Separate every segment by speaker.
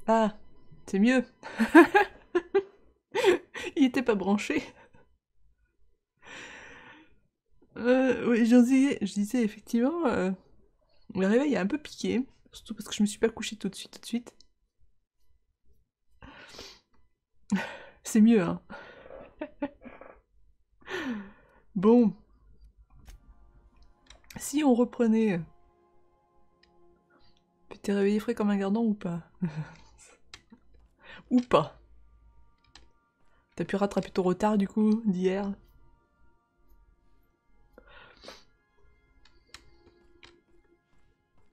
Speaker 1: Ah, c'est mieux. Il était pas branché. Oui, je disais effectivement, le réveil est un peu piqué, surtout parce que je me suis pas couchée tout de suite, tout de suite. C'est mieux, hein. Bon, si on reprenait, t'es réveillé frais comme un gardon ou pas? Ou pas? T'as pu rattraper ton retard du coup d'hier?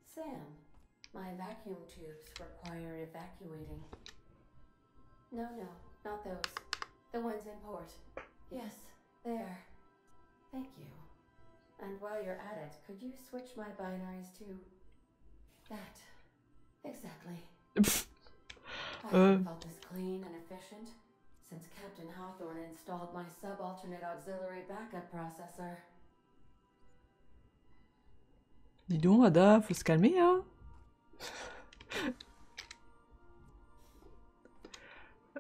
Speaker 2: Sam, my vacuum tubes require evacuating. No, no, not those. The ones in port. Yes, there. Thank you. And while you're at it, could you switch my binaries to that? Exactly.
Speaker 1: Pff,
Speaker 2: I
Speaker 1: euh,
Speaker 2: haven't felt this clean and efficient since Captain Hawthorne installed my subalternate auxiliary backup processor.
Speaker 1: Dis donc, Ada, faut se calmer, hein.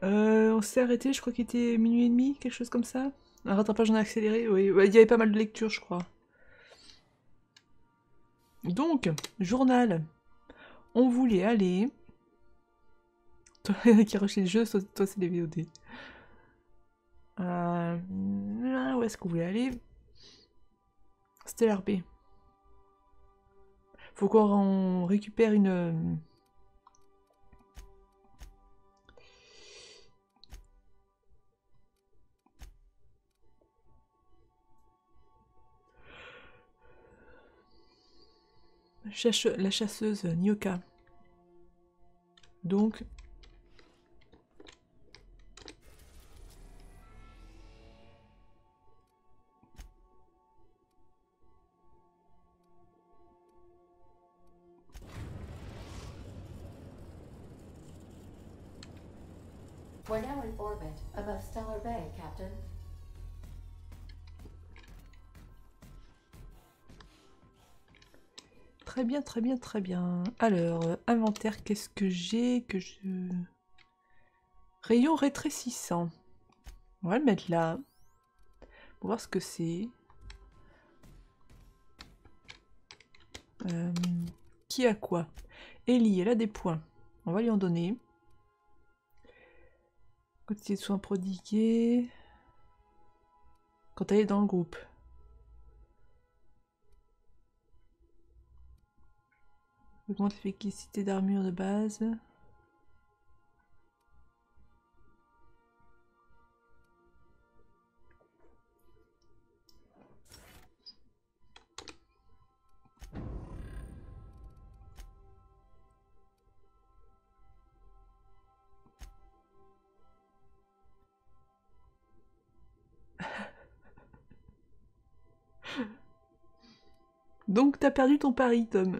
Speaker 1: On s'est arrêté, je crois qu'il était minuit et demi, quelque chose comme ça. Un rattrapage en accéléré, oui. Ouais, il y avait pas mal de lectures, je crois. Donc, journal. On voulait aller. Toi qui rushait le jeu, toi c'est les VOD. Où est-ce qu'on voulait aller? Stellar B. Faut qu'on récupère une. La chasseuse Nyoka. Donc.
Speaker 2: We're now in orbit above Stellar Bay, Captain.
Speaker 1: Très bien, très bien, très bien. Alors, inventaire, qu'est-ce que j'ai que je. Rayon rétrécissant. On va le mettre là. Pour voir ce que c'est. Euh, qui a quoi? Ellie, elle a des points. On va lui en donner. Quantité de soins prodigués. Quand elle est dans le groupe. Augmente l'efficacité d'armure de base. Donc t'as perdu ton pari, Tom.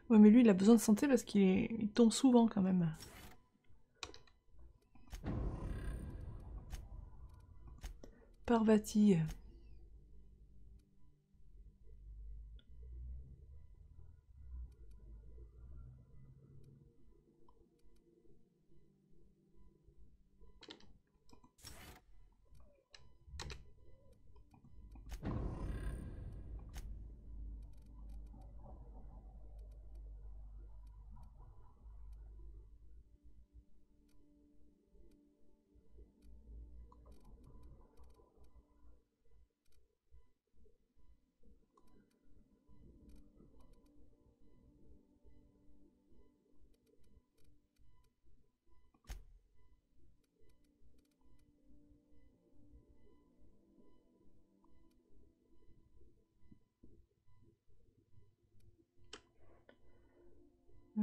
Speaker 1: Ouais, mais lui, il a besoin de santé parce qu'il tombe souvent quand même. Parvati.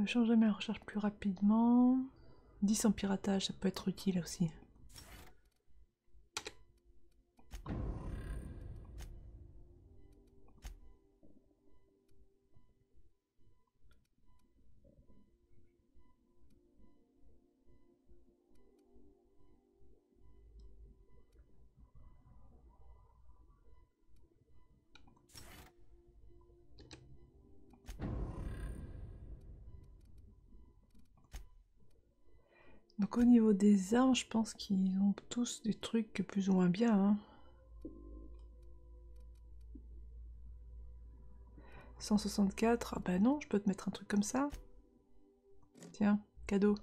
Speaker 1: Change jamais la recharge plus rapidement. 10 en piratage, ça peut être utile aussi. Donc au niveau des armes, je pense qu'ils ont tous des trucs plus ou moins bien. Hein. 164, ah bah non, je peux te mettre un truc comme ça. Tiens, cadeau.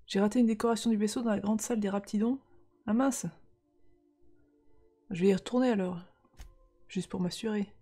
Speaker 1: J'ai raté une décoration du vaisseau dans la grande salle des Raptidons. Ah mince. Je vais y retourner alors. Juste pour m'assurer.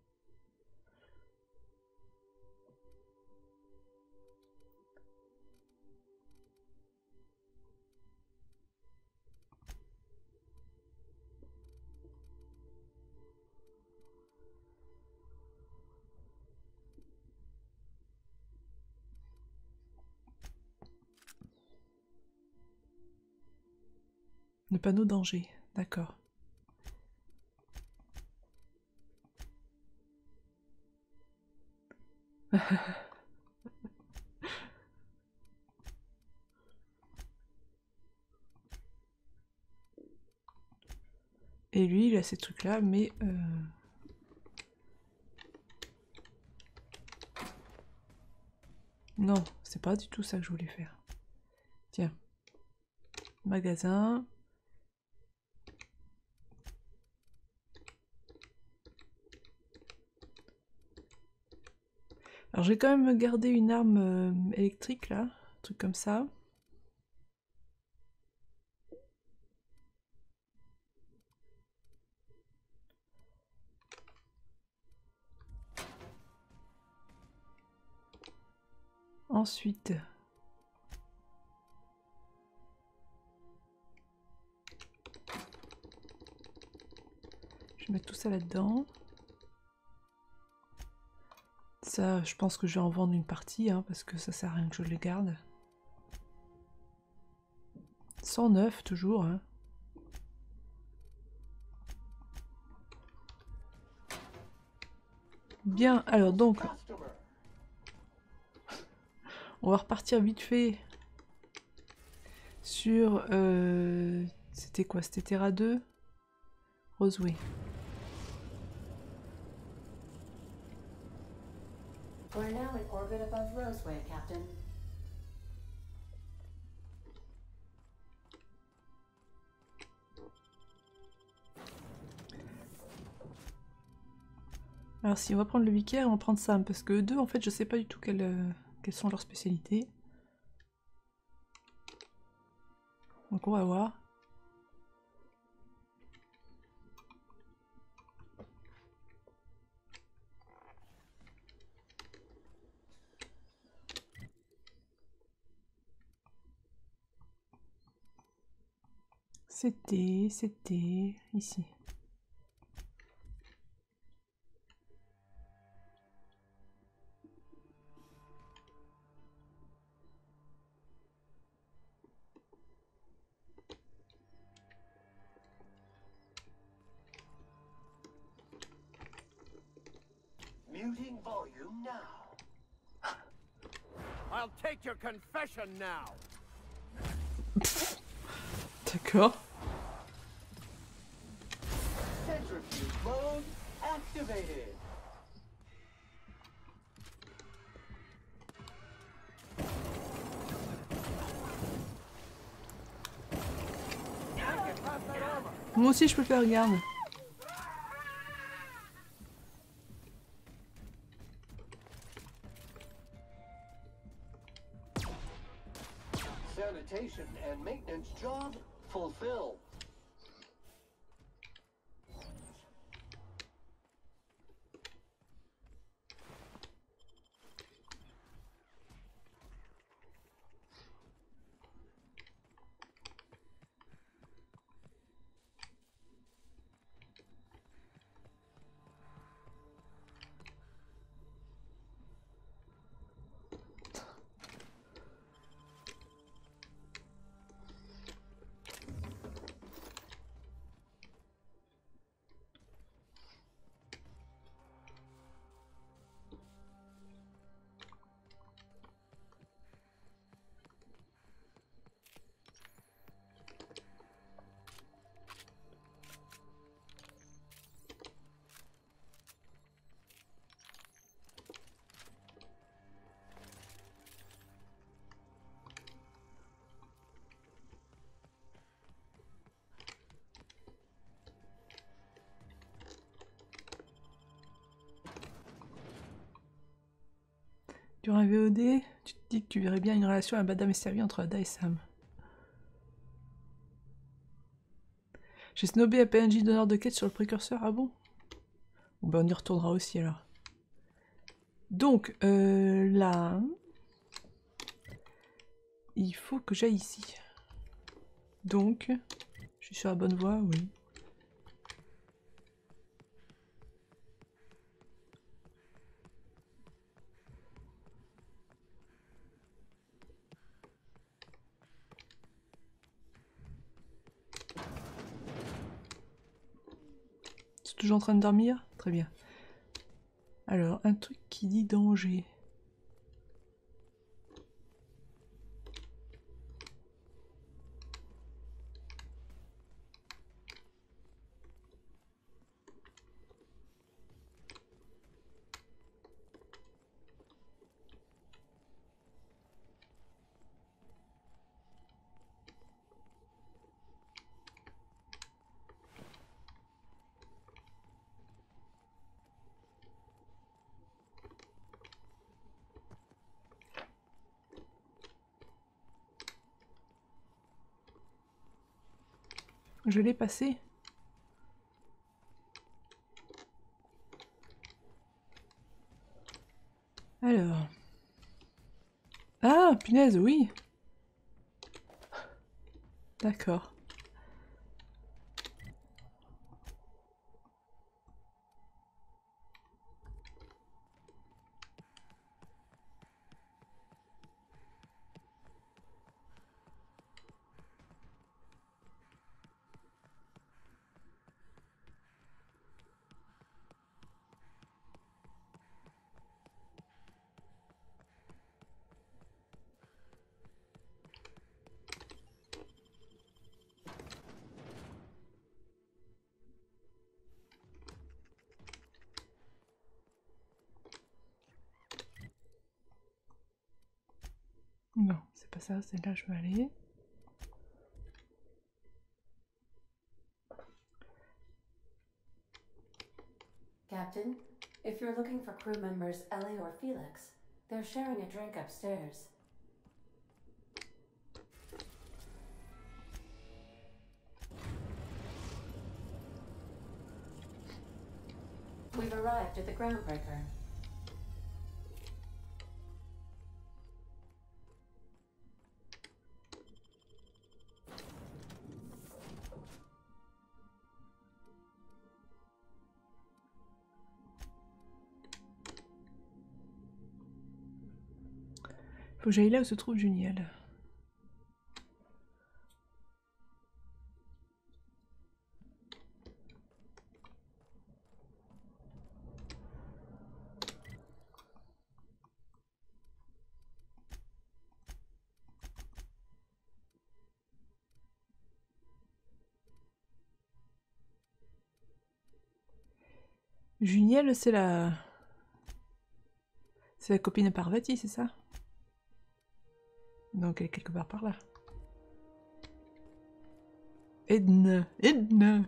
Speaker 1: Le panneau danger, d'accord. Et lui, il a ces trucs-là, mais... Non, c'est pas du tout ça que je voulais faire. Tiens. Magasin. Alors j'ai quand même gardé une arme électrique là, un truc comme ça. Ensuite, je vais mettre tout ça là-dedans. Ça, je pense que je vais en vendre une partie, hein, parce que ça sert à rien que je les garde. 109 toujours, hein. Bien, alors donc, on va repartir vite fait sur... c'était quoi? C'était Terra 2 Roseway.
Speaker 2: We're now in orbit above Roseway, Captain.
Speaker 1: Alors si on va prendre le vicaire, on va prendre Sam, parce que eux deux, en fait, je sais pas du tout quelles sont leurs spécialités. Donc on va voir. C'était ici.
Speaker 3: Muting volume now. I'll take your confession now.
Speaker 1: D'accord.
Speaker 3: Centrifuge mode activated.
Speaker 1: Moi aussi je peux faire garde.
Speaker 3: Sanitation and maintenance job fulfilled.
Speaker 1: Durant un VOD, tu te dis que tu verrais bien une relation à Madame et servie entre Ada et Sam. J'ai snobé un PNJ d'honneur de quête sur le précurseur, ah bon? Bon ben on y retournera aussi alors. Donc, là... Il faut que j'aille ici. Donc, je suis sur la bonne voie, oui. C'est toujours en train de dormir? Très bien. Alors, un truc qui dit danger. Je l'ai passé. Alors. Ah, punaise, oui. D'accord. Non, c'est pas ça, c'est là je veux aller.
Speaker 2: Captain, if you're looking for crew members Ellie or Felix, they're sharing a drink upstairs. We've arrived at the groundbreaker.
Speaker 1: Faut que j'aille là où se trouve Juniel. Juniel, c'est la... C'est la copine de Parvati, c'est ça? Donc elle est quelque part par là. Edna, Edna.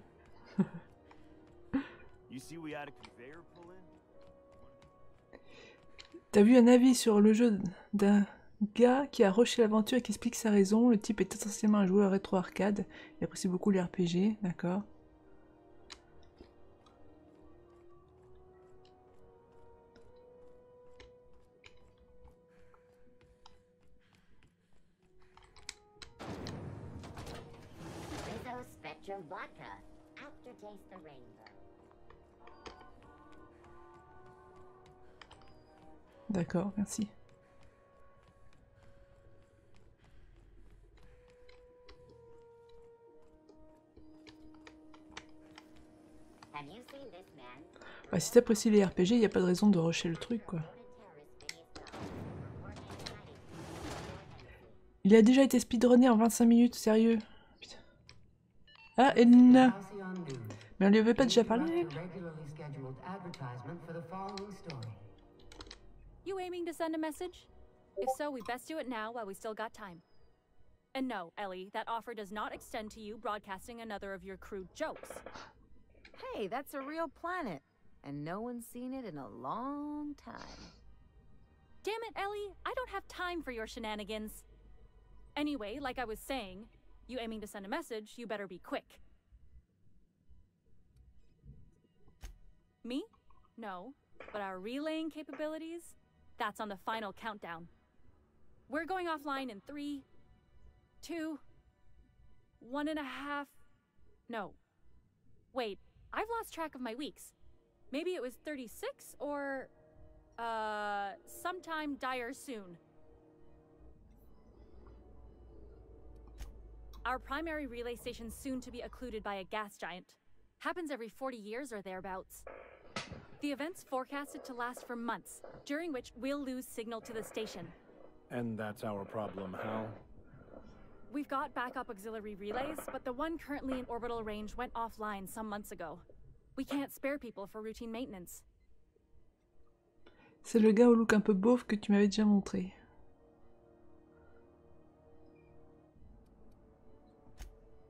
Speaker 1: T'as vu un avis sur le jeu d'un gars qui a rushé l'aventure et qui explique sa raison. Le type est essentiellement un joueur rétro-arcade. Il apprécie beaucoup les RPG, d'accord. D'accord, merci. Bah, si t'apprécies les RPG, il n'y a pas de raison de rusher le truc, quoi. Il a déjà été speedrunné en 25 minutes, sérieux. Putain. Ah, Edna. Mais on lui avait pas déjà parlé?
Speaker 4: You aiming to send a message? If so, we best do it now while we still got time. And no, Ellie, that offer does not extend to you broadcasting another of your crude jokes.
Speaker 5: Hey, that's a real planet, and no one's seen it in a long time.
Speaker 4: Damn it, Ellie! I don't have time for your shenanigans. Anyway, like I was saying, you aiming to send a message, you better be quick. Me? No. But our relaying capabilities? That's on the final countdown. We're going offline in 3, 2, 1.5... No. Wait, I've lost track of my weeks. Maybe it was 36 or... sometime dire soon. Our primary relay station's soon to be occluded by a gas giant. Happens every 40 years or thereabouts. The event's forecasted to last for months, during which we'll lose signal to the station.
Speaker 6: And that's our problem, Hal?
Speaker 4: We've got backup auxiliary relays, but the one currently in orbital range went offline some months ago. We can't spare people for routine maintenance.
Speaker 1: C'est le gars au look un peu beauf que tu m'avais déjà montré.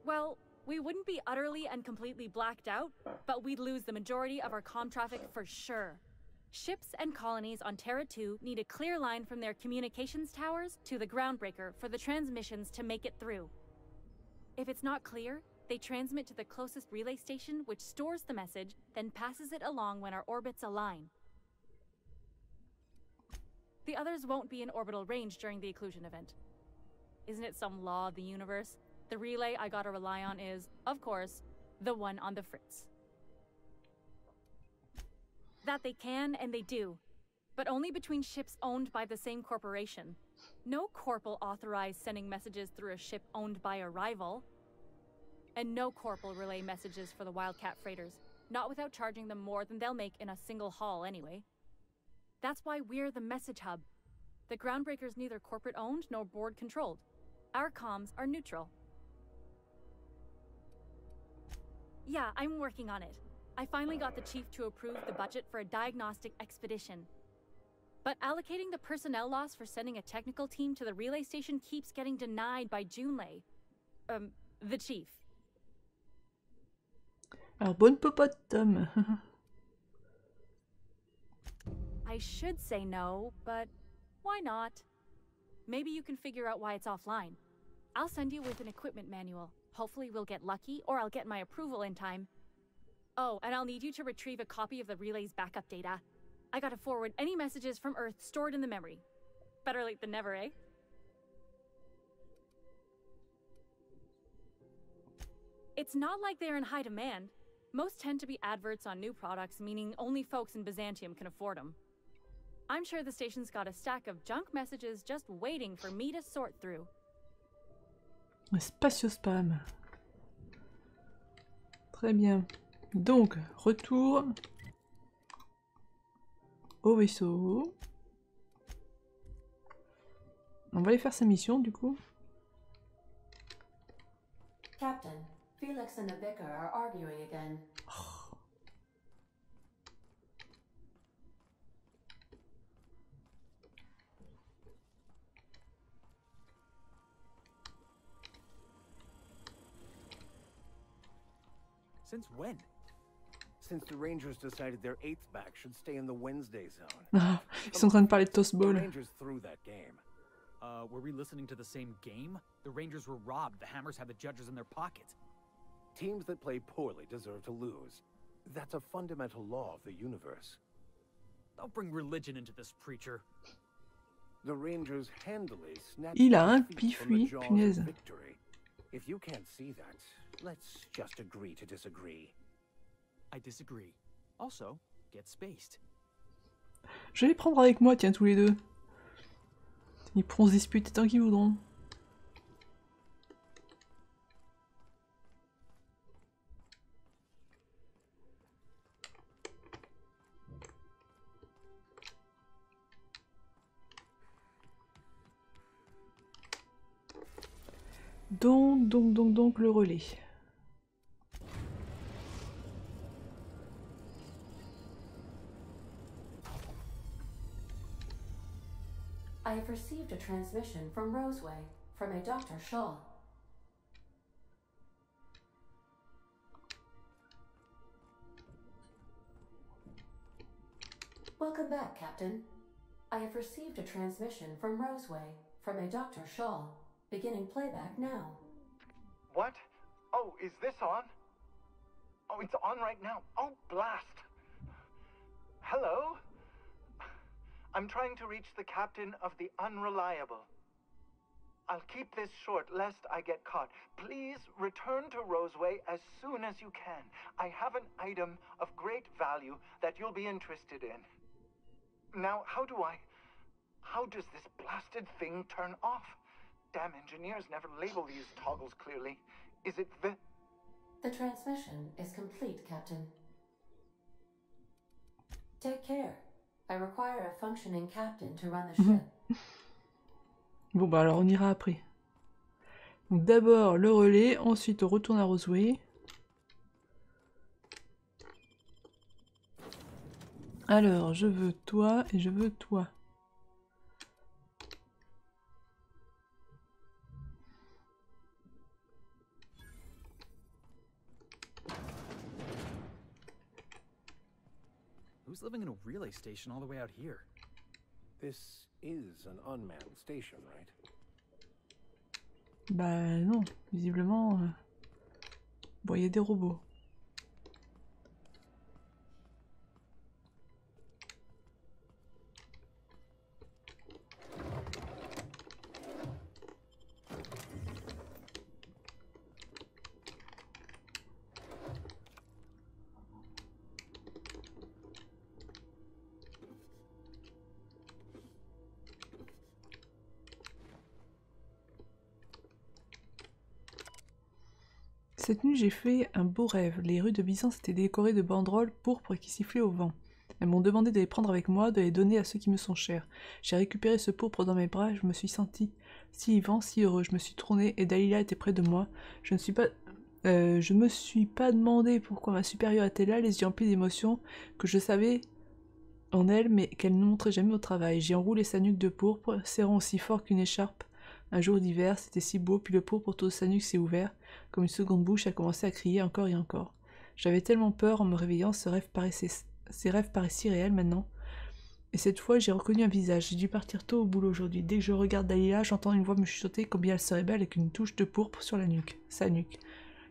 Speaker 4: Well, we wouldn't be utterly and completely blacked out, but we'd lose the majority of our comm traffic for sure. Ships and colonies on Terra 2 need a clear line from their communications towers to the groundbreaker for the transmissions to make it through. If it's not clear, they transmit to the closest relay station, which stores the message, then passes it along when our orbits align. The others won't be in orbital range during the occlusion event. Isn't it some law of the universe? The relay I gotta rely on is, of course, the one on the Fritz. That they can and they do, but only between ships owned by the same corporation. No corp will authorize sending messages through a ship owned by a rival. And no corp will relay messages for the Wildcat freighters, not without charging them more than they'll make in a single haul anyway. That's why we're the message hub. The groundbreaker's neither corporate owned nor board controlled. Our comms are neutral. Yeah, I'm working on it. I finally got the chief to approve the budget for a diagnostic expedition. But allocating the personnel loss for sending a technical team to the relay station keeps getting denied by Junlei. The chief.
Speaker 1: Alors, bonne popote, Tom.
Speaker 4: I should say no, but why not? Maybe you can figure out why it's offline. I'll send you with an equipment manual. Hopefully we'll get lucky, or I'll get my approval in time. Oh, and I'll need you to retrieve a copy of the relay's backup data. I gotta forward any messages from Earth stored in the memory. Better late than never, eh? It's not like they're in high demand. Most tend to be adverts on new products, meaning only folks in Byzantium can afford them. I'm sure the station's got a stack of junk messages just waiting for me to sort through.
Speaker 1: Spatio-spam. Très bien. Donc, retour au vaisseau. On va aller faire sa mission, du coup.
Speaker 2: Captain, Felix and the Vicar are arguing again.
Speaker 6: Since when?
Speaker 3: Since the Rangers decided their 8th back should stay in the Wednesday zone.
Speaker 1: Ah, ils sont en train de parler de Toast
Speaker 3: The
Speaker 1: Ball.
Speaker 3: Rangers threw that game.
Speaker 7: Were we listening to the same game? The Rangers were robbed. The Hammers had the judges in their pocket.
Speaker 3: Teams that play poorly deserve to lose. That's a fundamental law of the universe.
Speaker 7: Don't bring religion into this, preacher.
Speaker 3: The Rangers handily snatched
Speaker 1: Il a un
Speaker 3: defeat
Speaker 1: pif,
Speaker 3: from the
Speaker 1: lui,
Speaker 3: jaws of
Speaker 1: punaise.
Speaker 3: victory. If you can't see that, let's just agree to disagree.
Speaker 7: I disagree. Also, get spaced.
Speaker 1: Je vais les prendre avec moi, tiens, tous les deux. Ils pourront se disputer tant qu'ils voudront. Donc, le relais.
Speaker 2: I have received a transmission from Roseway, from a Dr. Shaw. Welcome back, Captain. I have received a transmission from Roseway, from a Dr. Shaw. Beginning playback now.
Speaker 8: What? Oh, is this on? Oh, it's on right now. Oh, blast. Hello? I'm trying to reach the captain of the Unreliable. I'll keep this short, lest I get caught. Please return to Roseway as soon as you can. I have an item of great value that you'll be interested in. Now, how does this blasted thing turn off? Damn engineers never label these toggles clearly. Is it the...
Speaker 2: The transmission is complete, Captain. Take care. I require a functioning captain to run the ship.
Speaker 1: Bon bah alors on ira après. Donc d'abord le relais, ensuite on retourne à Roseway. Alors je veux toi et je veux toi.
Speaker 7: Who's living in a relay station all the way out here?
Speaker 3: This is an unmanned station, right?
Speaker 1: Bah non, visiblement... Bon, il y a des robots. Cette nuit, j'ai fait un beau rêve. Les rues de Byzance étaient décorées de banderoles pourpres qui sifflaient au vent. Elles m'ont demandé de les prendre avec moi, de les donner à ceux qui me sont chers. J'ai récupéré ce pourpre dans mes bras et je me suis senti si vivant, si heureux. Je me suis tournée et Dalila était près de moi. Je me suis pas demandé pourquoi ma supérieure était là, les yeux emplis d'émotion, que je savais en elle, mais qu'elle ne montrait jamais au travail. J'ai enroulé sa nuque de pourpre, serrant aussi fort qu'une écharpe. Un jour d'hiver, c'était si beau, puis le pourpre autour de sa nuque s'est ouvert. Comme une seconde bouche a commencé à crier encore et encore. J'avais tellement peur en me réveillant, ces rêves paraissaient si réels maintenant. Et cette fois, j'ai reconnu un visage. J'ai dû partir tôt au boulot aujourd'hui. Dès que je regarde Dalila, j'entends une voix me chuchoter combien elle serait belle avec une touche de pourpre sur la nuque. Sa nuque.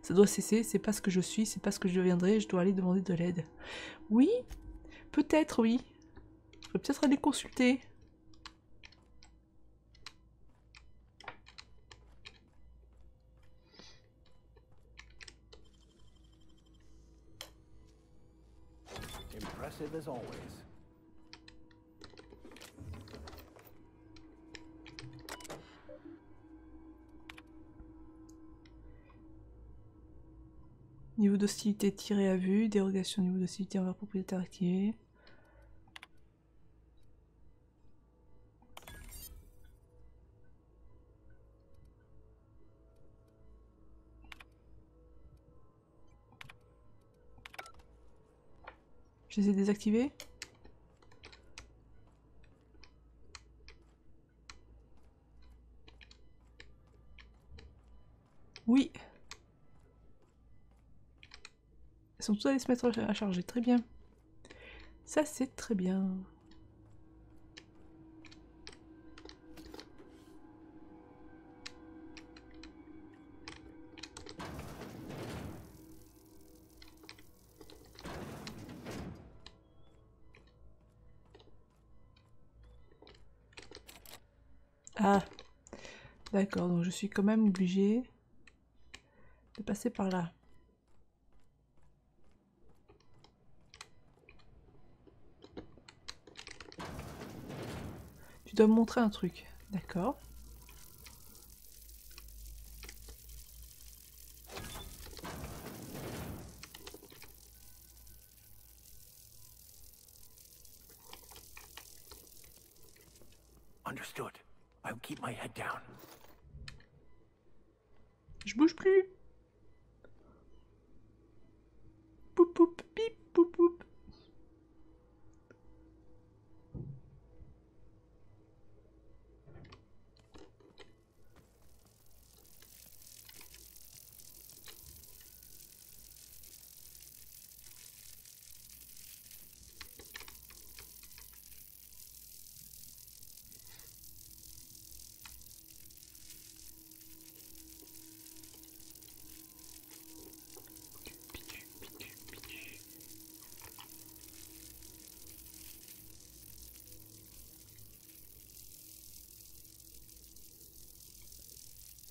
Speaker 1: Ça doit cesser, c'est pas ce que je suis, c'est pas ce que je deviendrai, je dois aller demander de l'aide. Oui, peut-être oui. Je vais peut-être aller consulter.
Speaker 3: Impressive as always.
Speaker 1: Niveau d'hostilité tiré à vue, dérogation niveau d'hostilité envers propriétaire activé. Je les ai désactivés. Oui. Ils sont tous allés se mettre à charger, très bien. Ça c'est très bien. Ah, d'accord, donc je suis quand même obligée de passer par là. Tu dois me montrer un truc, d'accord.
Speaker 3: Understood. I'll keep my head down.
Speaker 1: Je bouge plus. Poup poup pip poup poup.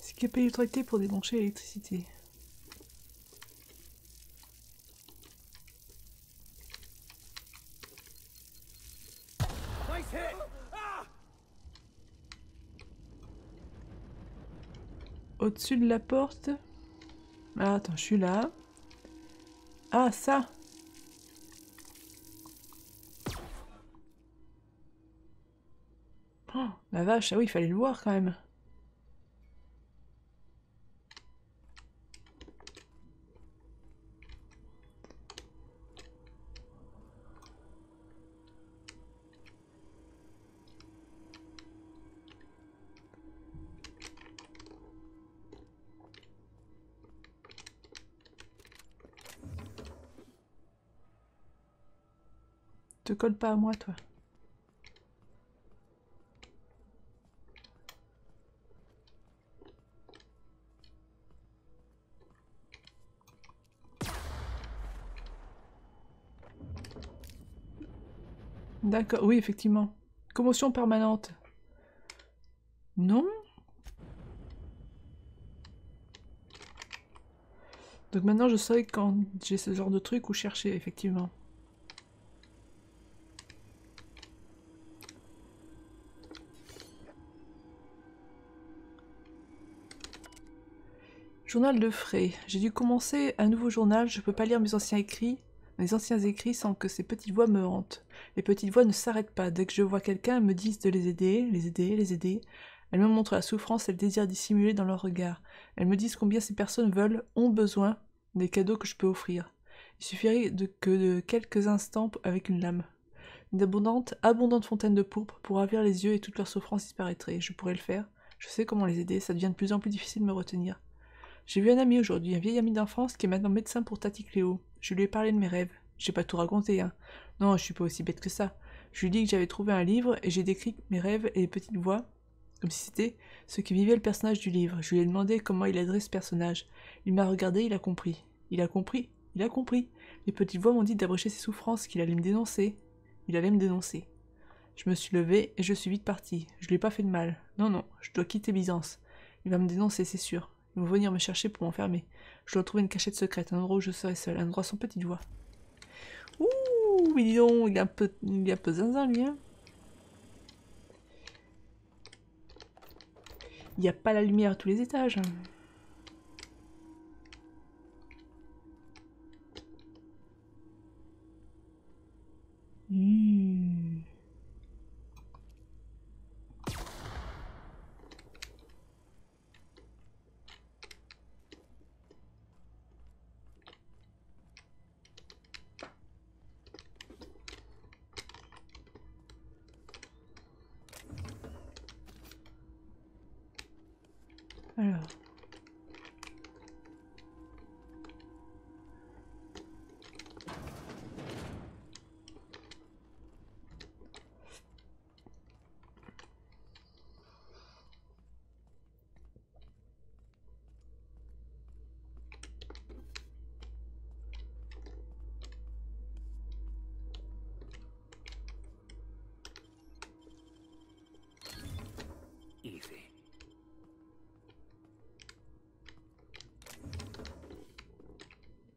Speaker 1: C'est qui a payé l'autorité pour débrancher l'électricité.
Speaker 6: Nice hit! Ah!
Speaker 1: Au-dessus de la porte. Ah, attends, je suis là. Ah, ça! Oh, la vache, ah oui, il fallait le voir quand même. Te colle pas à moi, toi. D'accord, oui, effectivement. Commotion permanente. Non? Donc maintenant, je saurai quand j'ai ce genre de truc où chercher, effectivement. Journal de frais. J'ai dû commencer un nouveau journal, je peux pas lire mes anciens écrits sans que ces petites voix me hantent. Les petites voix ne s'arrêtent pas. Dès que je vois quelqu'un, elles me disent de les aider, les aider, les aider. Elles me montrent la souffrance et le désir dissimulé dans leur regard. Elles me disent combien ces personnes veulent, ont besoin des cadeaux que je peux offrir. Il suffirait de quelques instants avec une lame. Une abondante fontaine de pourpre pour ravir les yeux et toute leur souffrance disparaîtrait. Je pourrais le faire. Je sais comment les aider, ça devient de plus en plus difficile de me retenir. J'ai vu un ami aujourd'hui, un vieil ami d'enfance qui est maintenant médecin pour Tati Cléo. Je lui ai parlé de mes rêves. J'ai pas tout raconté, hein. Non, je suis pas aussi bête que ça. Je lui ai dit que j'avais trouvé un livre et j'ai décrit mes rêves et les petites voix, comme si c'était ce qui vivait le personnage du livre. Je lui ai demandé comment il aiderait ce personnage. Il m'a regardé, il a compris. Il a compris. Il a compris. Les petites voix m'ont dit d'abrécher ses souffrances, qu'il allait me dénoncer. Il allait me dénoncer. Je me suis levée et je suis vite partie. Je lui ai pas fait de mal. Non, non, je dois quitter Byzance. Il va me dénoncer, c'est sûr. Ils vont venir me chercher pour m'enfermer. Je dois trouver une cachette secrète, un endroit où je serai seule, un endroit sans petite voix. Ouh, mais dis donc, il est un peu zinzin, lui, hein. Il n'y a pas la lumière à tous les étages. Alors.
Speaker 3: Easy.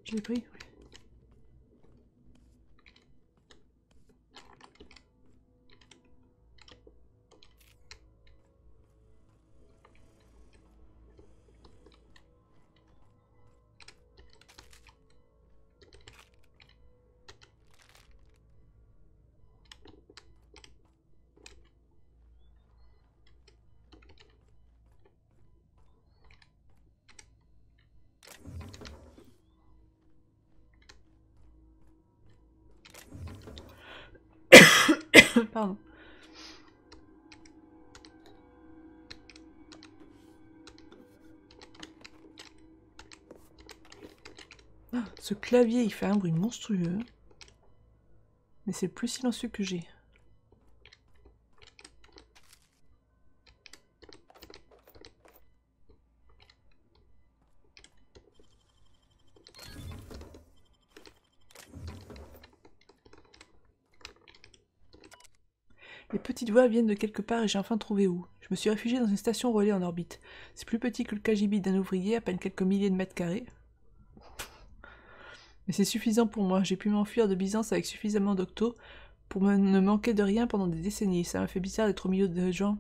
Speaker 1: Je l'ai pris, oui. Pardon. Ah, ce clavier, il fait un bruit monstrueux. Mais c'est le plus silencieux que j'ai. Les petites voix viennent de quelque part et j'ai enfin trouvé où. Je me suis réfugié dans une station relais en orbite. C'est plus petit que le KGB d'un ouvrier, à peine quelques milliers de mètres carrés. Mais c'est suffisant pour moi. J'ai pu m'enfuir de Byzance avec suffisamment d'octos pour ne manquer de rien pendant des décennies. Ça m'a fait bizarre d'être au milieu des gens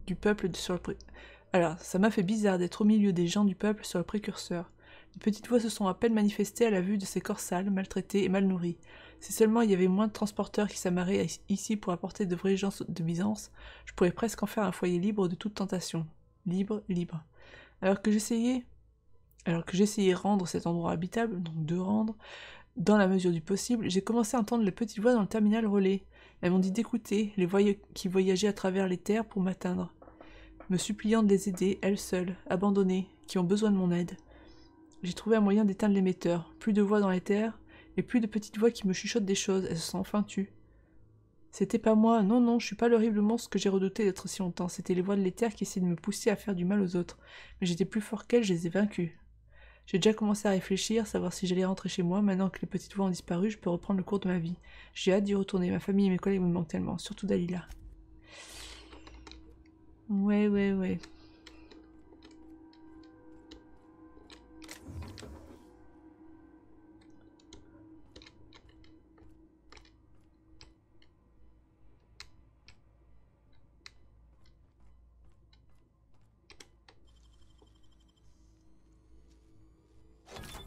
Speaker 1: du peuple sur le ça m'a fait bizarre d'être au milieu des gens du peuple sur le précurseur. Les petites voix se sont à peine manifestées à la vue de ces corps sales, maltraités et mal nourris. Si seulement il y avait moins de transporteurs qui s'amarraient ici pour apporter de vrais gens de Byzance, je pourrais presque en faire un foyer libre de toute tentation. Libre, libre. Alors que j'essayais rendre cet endroit habitable, donc de rendre, dans la mesure du possible, j'ai commencé à entendre les petites voix dans le terminal relais. Elles m'ont dit d'écouter les voix qui voyageaient à travers les terres pour m'atteindre, me suppliant de les aider, elles seules, abandonnées, qui ont besoin de mon aide. J'ai trouvé un moyen d'éteindre l'émetteur. Plus de voix dans les terres, et plus de petites voix qui me chuchotent des choses. Elles se sont enfin tues. C'était pas moi, non, non, je suis pas l'horrible monstre que j'ai redouté d'être si longtemps. C'était les voix de l'éther qui essayaient de me pousser à faire du mal aux autres. Mais j'étais plus fort qu'elles, je les ai vaincues. J'ai déjà commencé à réfléchir, savoir si j'allais rentrer chez moi. Maintenant que les petites voix ont disparu, je peux reprendre le cours de ma vie. J'ai hâte d'y retourner. Ma famille et mes collègues me manquent tellement, surtout Dalila. Ouais.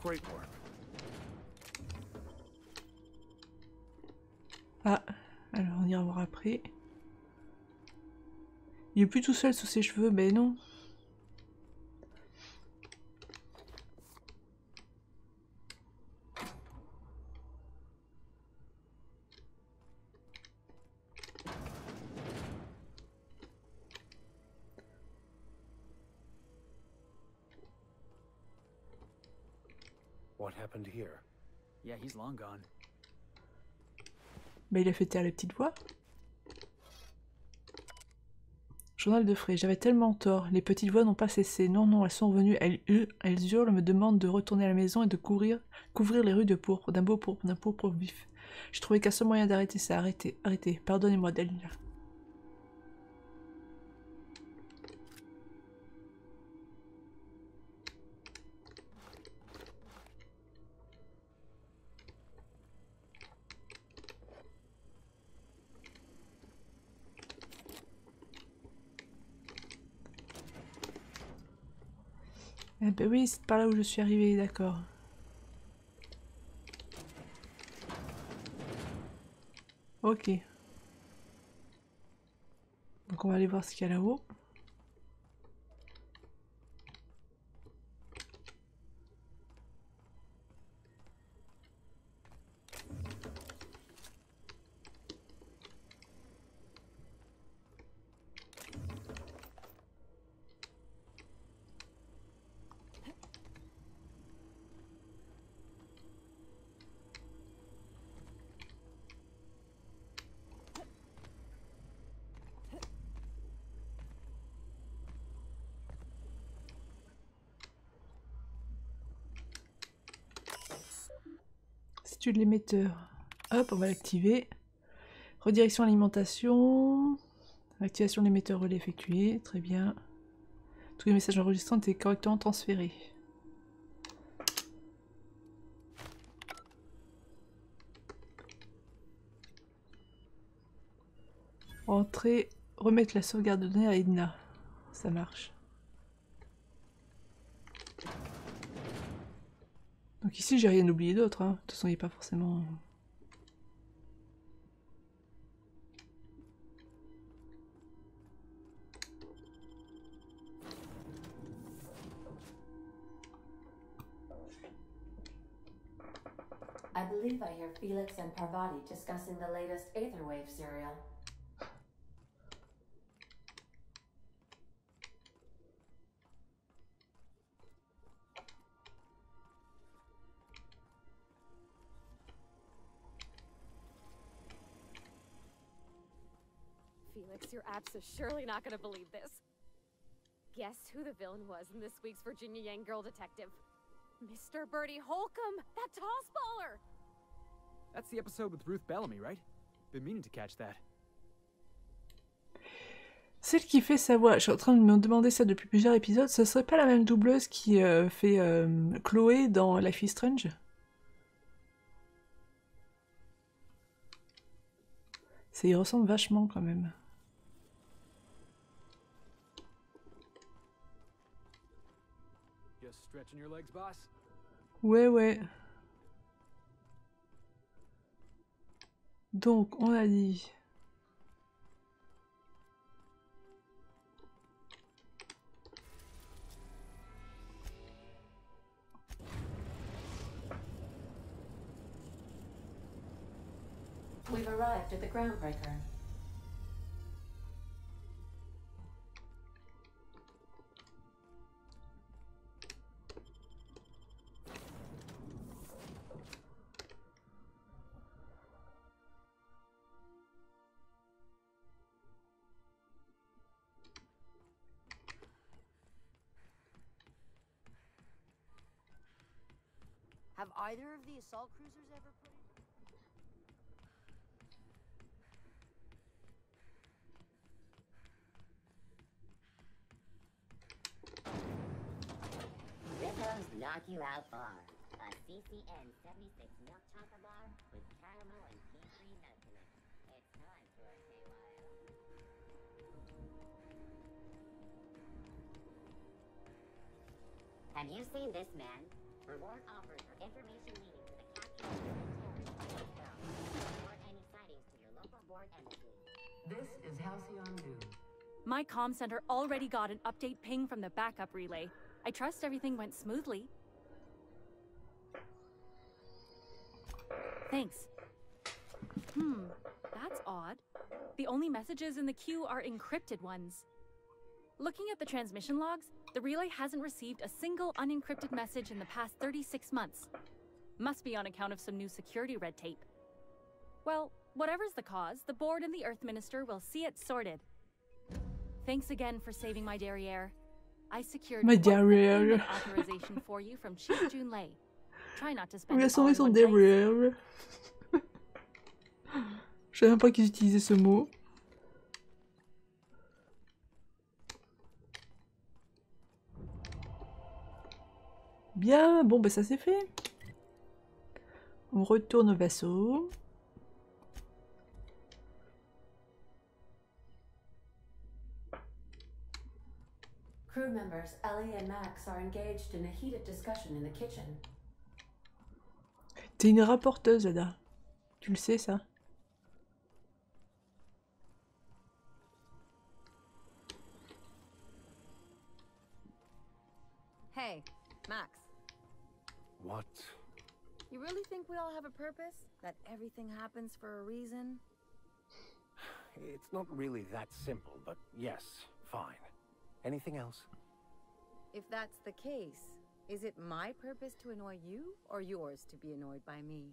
Speaker 3: Great work.
Speaker 1: Ah, alors on ira voir après. Il est plus tout seul sous ses cheveux, ben non.
Speaker 3: What happened here?
Speaker 7: Yeah, he's long gone.
Speaker 1: Ben il a fait taire les petites voix. Journal de Frey, j'avais tellement tort. Les petites voix n'ont pas cessé. Non, non, elles sont revenues. Elles hurlent, me demandent de retourner à la maison et de couvrir les rues de pourpre, d'un pourpre vif. J'ai trouvé qu'un seul moyen d'arrêter ça. Arrêtez. Pardonnez-moi, Dalila. Eh ben oui, c'est par là où je suis arrivée, d'accord. Ok. Donc on va aller voir ce qu'il y a là-haut. Statut de l'émetteur. Hop, on va l'activer. Redirection alimentation. Activation de l'émetteur relais effectuée. Très bien. Tous les messages enregistrés ont été correctement transférés. Rentrer. Remettre la sauvegarde de données à Edna. Ça marche. Donc ici, j'ai rien oublié d'autre. Hein. De toute façon, il n'y a pas forcément...
Speaker 2: I believe I hear Felix and Parvati discussing the latest Aetherwave serial.
Speaker 5: Felix, your apps are surely not gonna believe this. Guess who the villain was in this week's Virginia Yang Girl Detective? Mr. Bertie Holcomb, that toss baller!
Speaker 7: That's the episode with Ruth Bellamy, right? Been meaning to catch that.
Speaker 1: Celle qui fait sa voix, je suis en train de me demander ça depuis plusieurs épisodes, ce serait pas la même doubleuse qui fait Chloé dans Life is Strange? Ça y ressemble vachement quand même.
Speaker 7: Just stretching your legs, boss?
Speaker 1: Ouais, ouais. Donc, on a dit...
Speaker 2: We've arrived at the groundbreaker.
Speaker 9: Have either of the assault cruisers ever put in?
Speaker 10: Ripples knock you out bar. A CCN 76 milk chocolate bar with caramel and pea-free nuts in it. It's time for a KYL. Have you seen this man? Reward offered for information leading to the capture of human terrorists. Report any sightings to your local board embassy.
Speaker 11: This is Halcyon News.
Speaker 4: My comm center already got an update ping from the backup relay. I trust everything went smoothly. Thanks. That's odd. The only messages in the queue are encrypted ones. Looking at the transmission logs, the relay hasn't received a single unencrypted message in the past 36 months. Must be on account of some new security red tape. Well, whatever's the cause, the board and the Earth Minister will see it sorted. Thanks again for saving my derriere. I secured
Speaker 1: My
Speaker 4: one
Speaker 1: derriere.
Speaker 4: payment authorization for you from Chief Jun Lei. Try not to spend
Speaker 1: Il a
Speaker 4: it all
Speaker 1: sauvé
Speaker 4: in
Speaker 1: son
Speaker 4: one place.
Speaker 1: derrière. Je savais même pas qu'ils utilisaient ce mot. Bien, bon bah ça c'est fait. On retourne au vaisseau.
Speaker 2: Crew members Ellie and Max are engaged in a heated discussion in the kitchen.
Speaker 1: T'es une rapporteuse, Ada. Tu le sais, ça?
Speaker 9: Hey, Max.
Speaker 3: What?
Speaker 9: You really think we all have a purpose? That everything happens for a reason?
Speaker 3: It's not really that simple, but yes, fine. Anything else?
Speaker 9: If that's the case, is it my purpose to annoy you, or yours to be annoyed by me?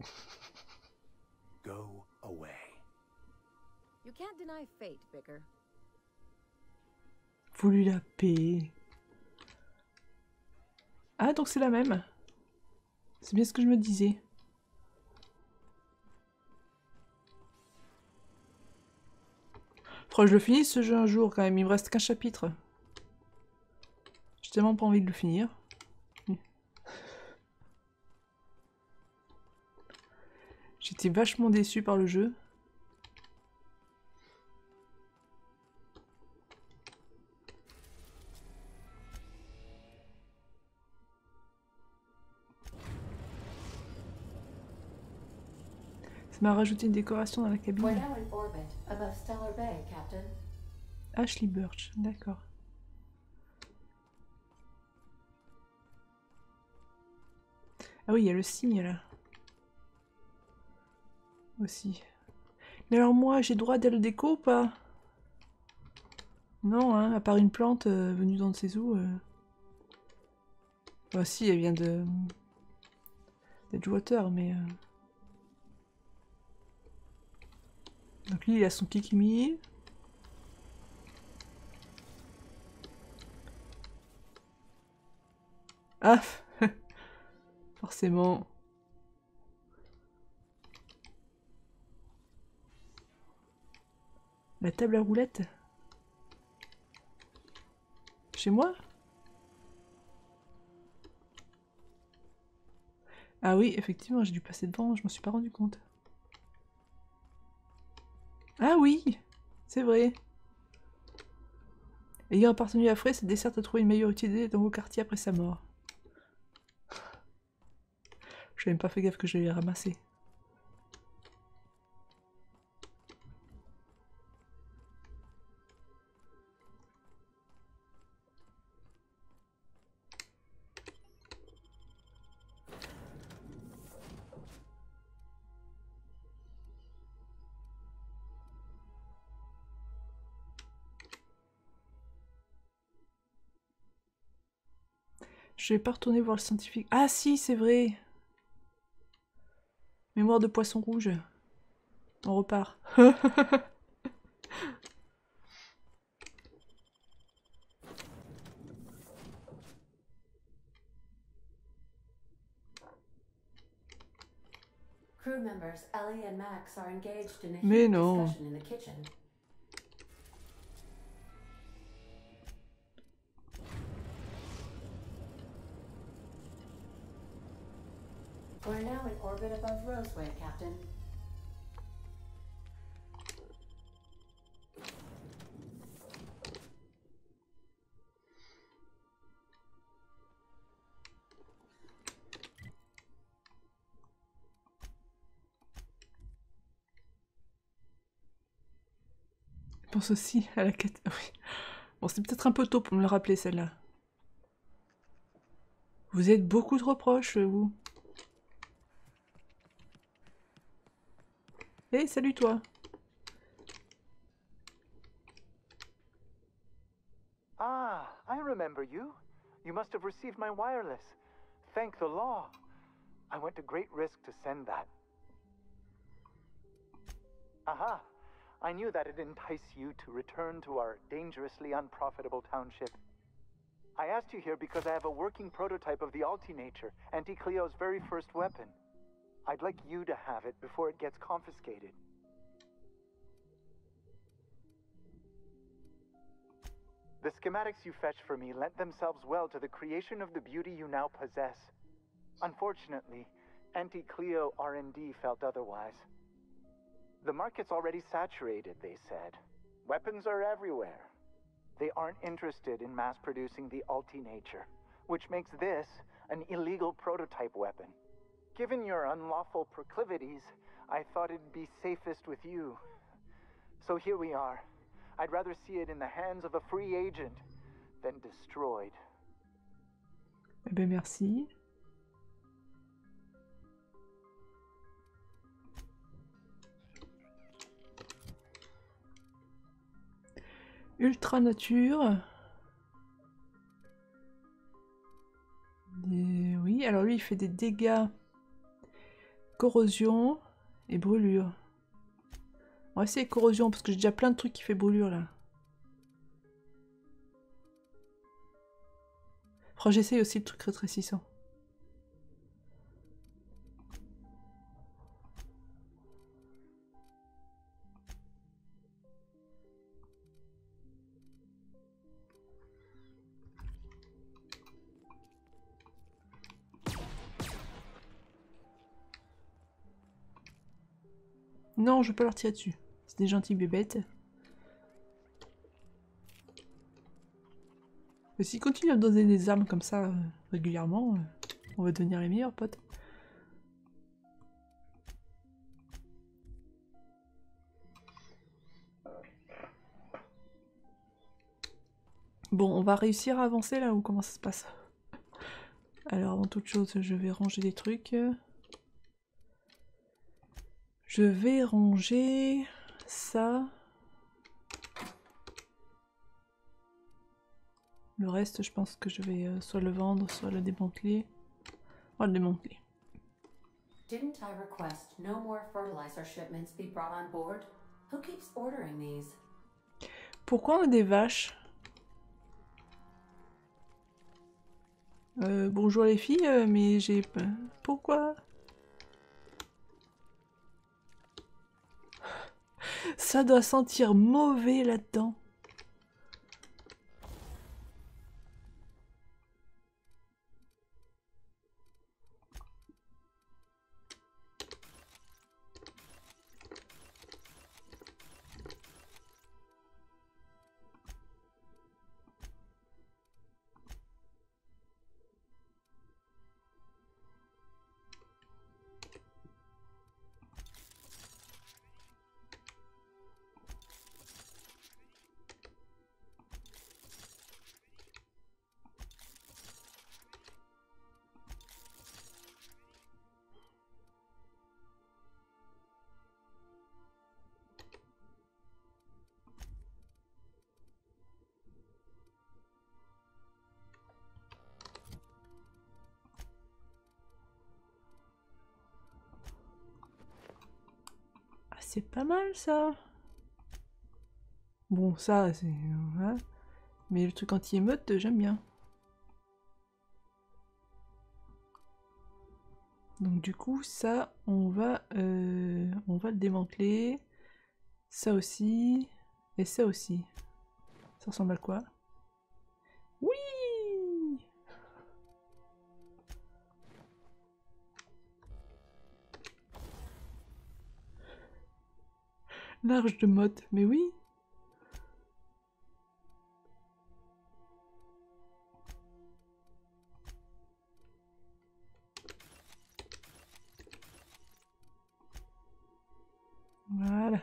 Speaker 3: Go away.
Speaker 9: You can't deny fate, Bicker.
Speaker 1: Voulu la paix. Ah, donc c'est la même. C'est bien ce que je me disais. Faudra que je le finisse ce jeu un jour quand même, il me reste qu'un chapitre. J'ai tellement pas envie de le finir. J'étais vachement déçue par le jeu. Ça m'a rajouté une décoration dans la
Speaker 2: We're
Speaker 1: cabine.
Speaker 2: now in orbit above Stellar Bay, Captain.
Speaker 1: Ashley Birch, d'accord. Ah oui, il y a le cygne là. Aussi. Mais alors moi, j'ai droit d'elle déco ou pas? Non, hein, à part une plante venue dans de ses eaux. Ah si, elle vient de... d'Edgewater, mais... Donc lui, il a son kikimi. Ah forcément. La table à roulettes. Chez moi? Ah oui, effectivement, j'ai dû passer devant, je m'en suis pas rendu compte. Ah oui, c'est vrai. Ayant appartenu à Frey, cette desserte a trouvé une meilleure utilité dans vos quartiers après sa mort. Je n'avais même pas fait gaffe que je l'ai ramassé. Je vais pas retourner voir le scientifique. Ah si, c'est vrai. Mémoire de poisson rouge. On repart.
Speaker 2: Crew members Ellie and Max are engaged in a
Speaker 1: Mais
Speaker 2: heated
Speaker 1: non.
Speaker 2: discussion in the kitchen. We're now in orbit above Roseway, Captain.
Speaker 1: Je pense aussi à la quête. Oui. Bon, c'est peut-être un peu tôt pour me le rappeler, celle-là. Vous êtes beaucoup trop proche, vous. Hé, salut toi.
Speaker 8: Ah, I remember you. You must have received my wireless. Thank the law. I went to great risk to send that. Aha. I knew that it'd entice you to return to our dangerously unprofitable township. I asked you here because I have a working prototype of the Altinature, Auntie Cleo's very first weapon. I'd like you to have it before it gets confiscated. The schematics you fetched for me lent themselves well to the creation of the beauty you now possess. Unfortunately, Auntie Cleo R&D felt otherwise. The market's already saturated, they said. Weapons are everywhere. They aren't interested in mass-producing the Altinature, which makes this an illegal prototype weapon. Given your unlawful proclivities, I thought it'd be safest with you. So here we are. I'd rather see it in the hands of a free agent than destroyed.
Speaker 1: Eh ben merci. Ultra nature. Oui, alors lui il fait des dégâts, corrosion et brûlure. On va essayer corrosion parce que j'ai déjà plein de trucs qui fait brûlure là. J'essaye aussi le truc rétrécissant. Non, je peux leur tirer dessus. C'est des gentils bébêtes. Et s'ils continuent à me donner des armes comme ça régulièrement, on va devenir les meilleurs potes. Bon, on va réussir à avancer là ou comment ça se passe? Alors avant toute chose, je vais ranger des trucs. Je vais ranger ça. Le reste, je pense que je vais soit le vendre, soit le démanteler. On va le démanteler.
Speaker 2: Didn't I request no more fertilizer shipments be brought on board? Who keeps ordering these?
Speaker 1: Pourquoi on a des vaches? Bonjour les filles, mais j'ai... Pourquoi? Ça doit sentir mauvais là-dedans. c'est pas mal ça. Bon, ça, c'est... Hein. Mais le truc anti-émeute, j'aime bien. Donc du coup, ça, on va le démanteler. Ça aussi. Et ça aussi. Ça ressemble à quoi? Oui! Large de mode, mais oui! Voilà.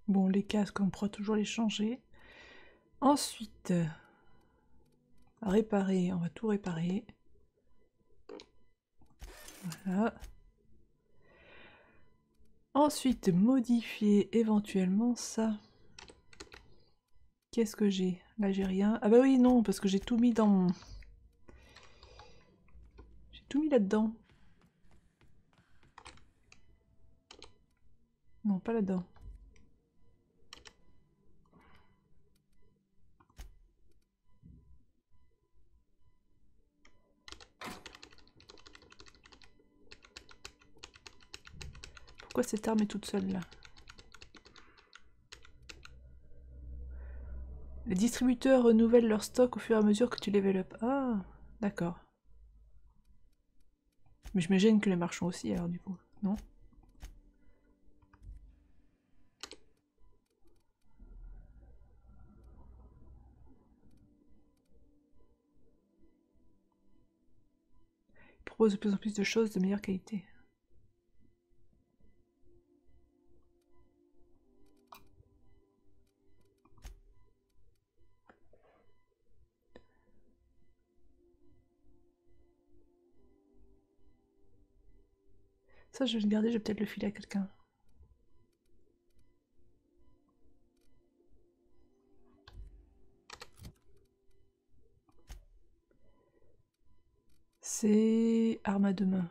Speaker 1: Bon, les casques, on pourra toujours les changer. Ensuite, à réparer, on va tout réparer. Voilà. Ensuite, modifier éventuellement ça. Qu'est-ce que j'ai? Là, j'ai rien. Ah bah oui, non, parce que j'ai tout mis dans... J'ai tout mis là-dedans. Non, pas là-dedans. Pourquoi cette arme est toute seule là? Les distributeurs renouvellent leur stock au fur et à mesure que tu level up. Ah, d'accord. Mais je me gêne que les marchands aussi alors du coup, non? Ils proposent de plus en plus de choses de meilleure qualité. Ça, je vais le garder, je vais peut-être le filer à quelqu'un. C'est arme à deux mains.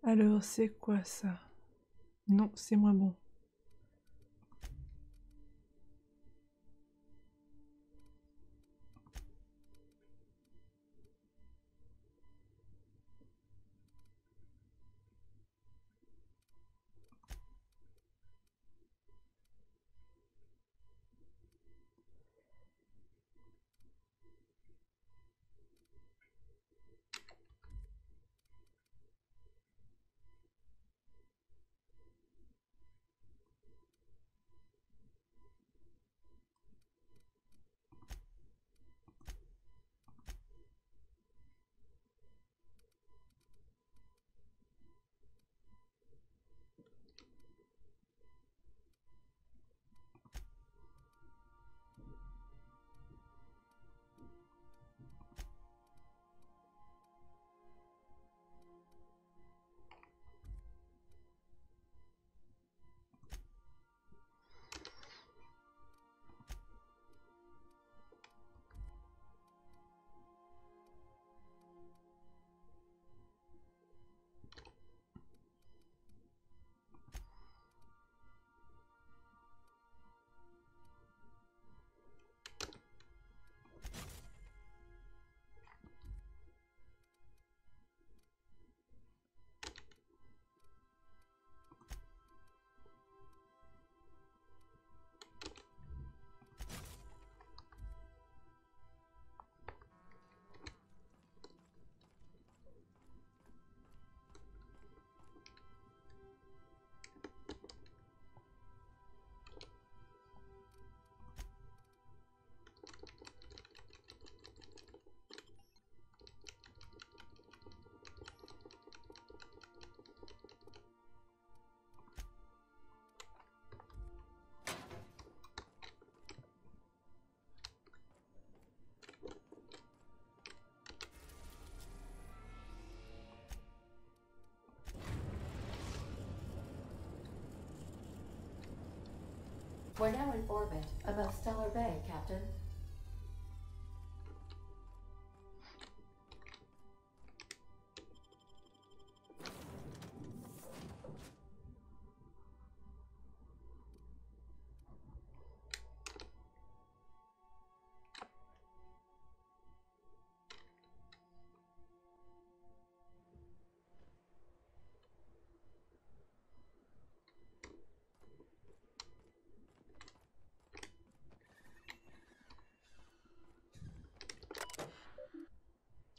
Speaker 1: Alors, c'est quoi ça? Non, c'est moins bon.
Speaker 2: We're now in orbit above Stellar Bay, Captain.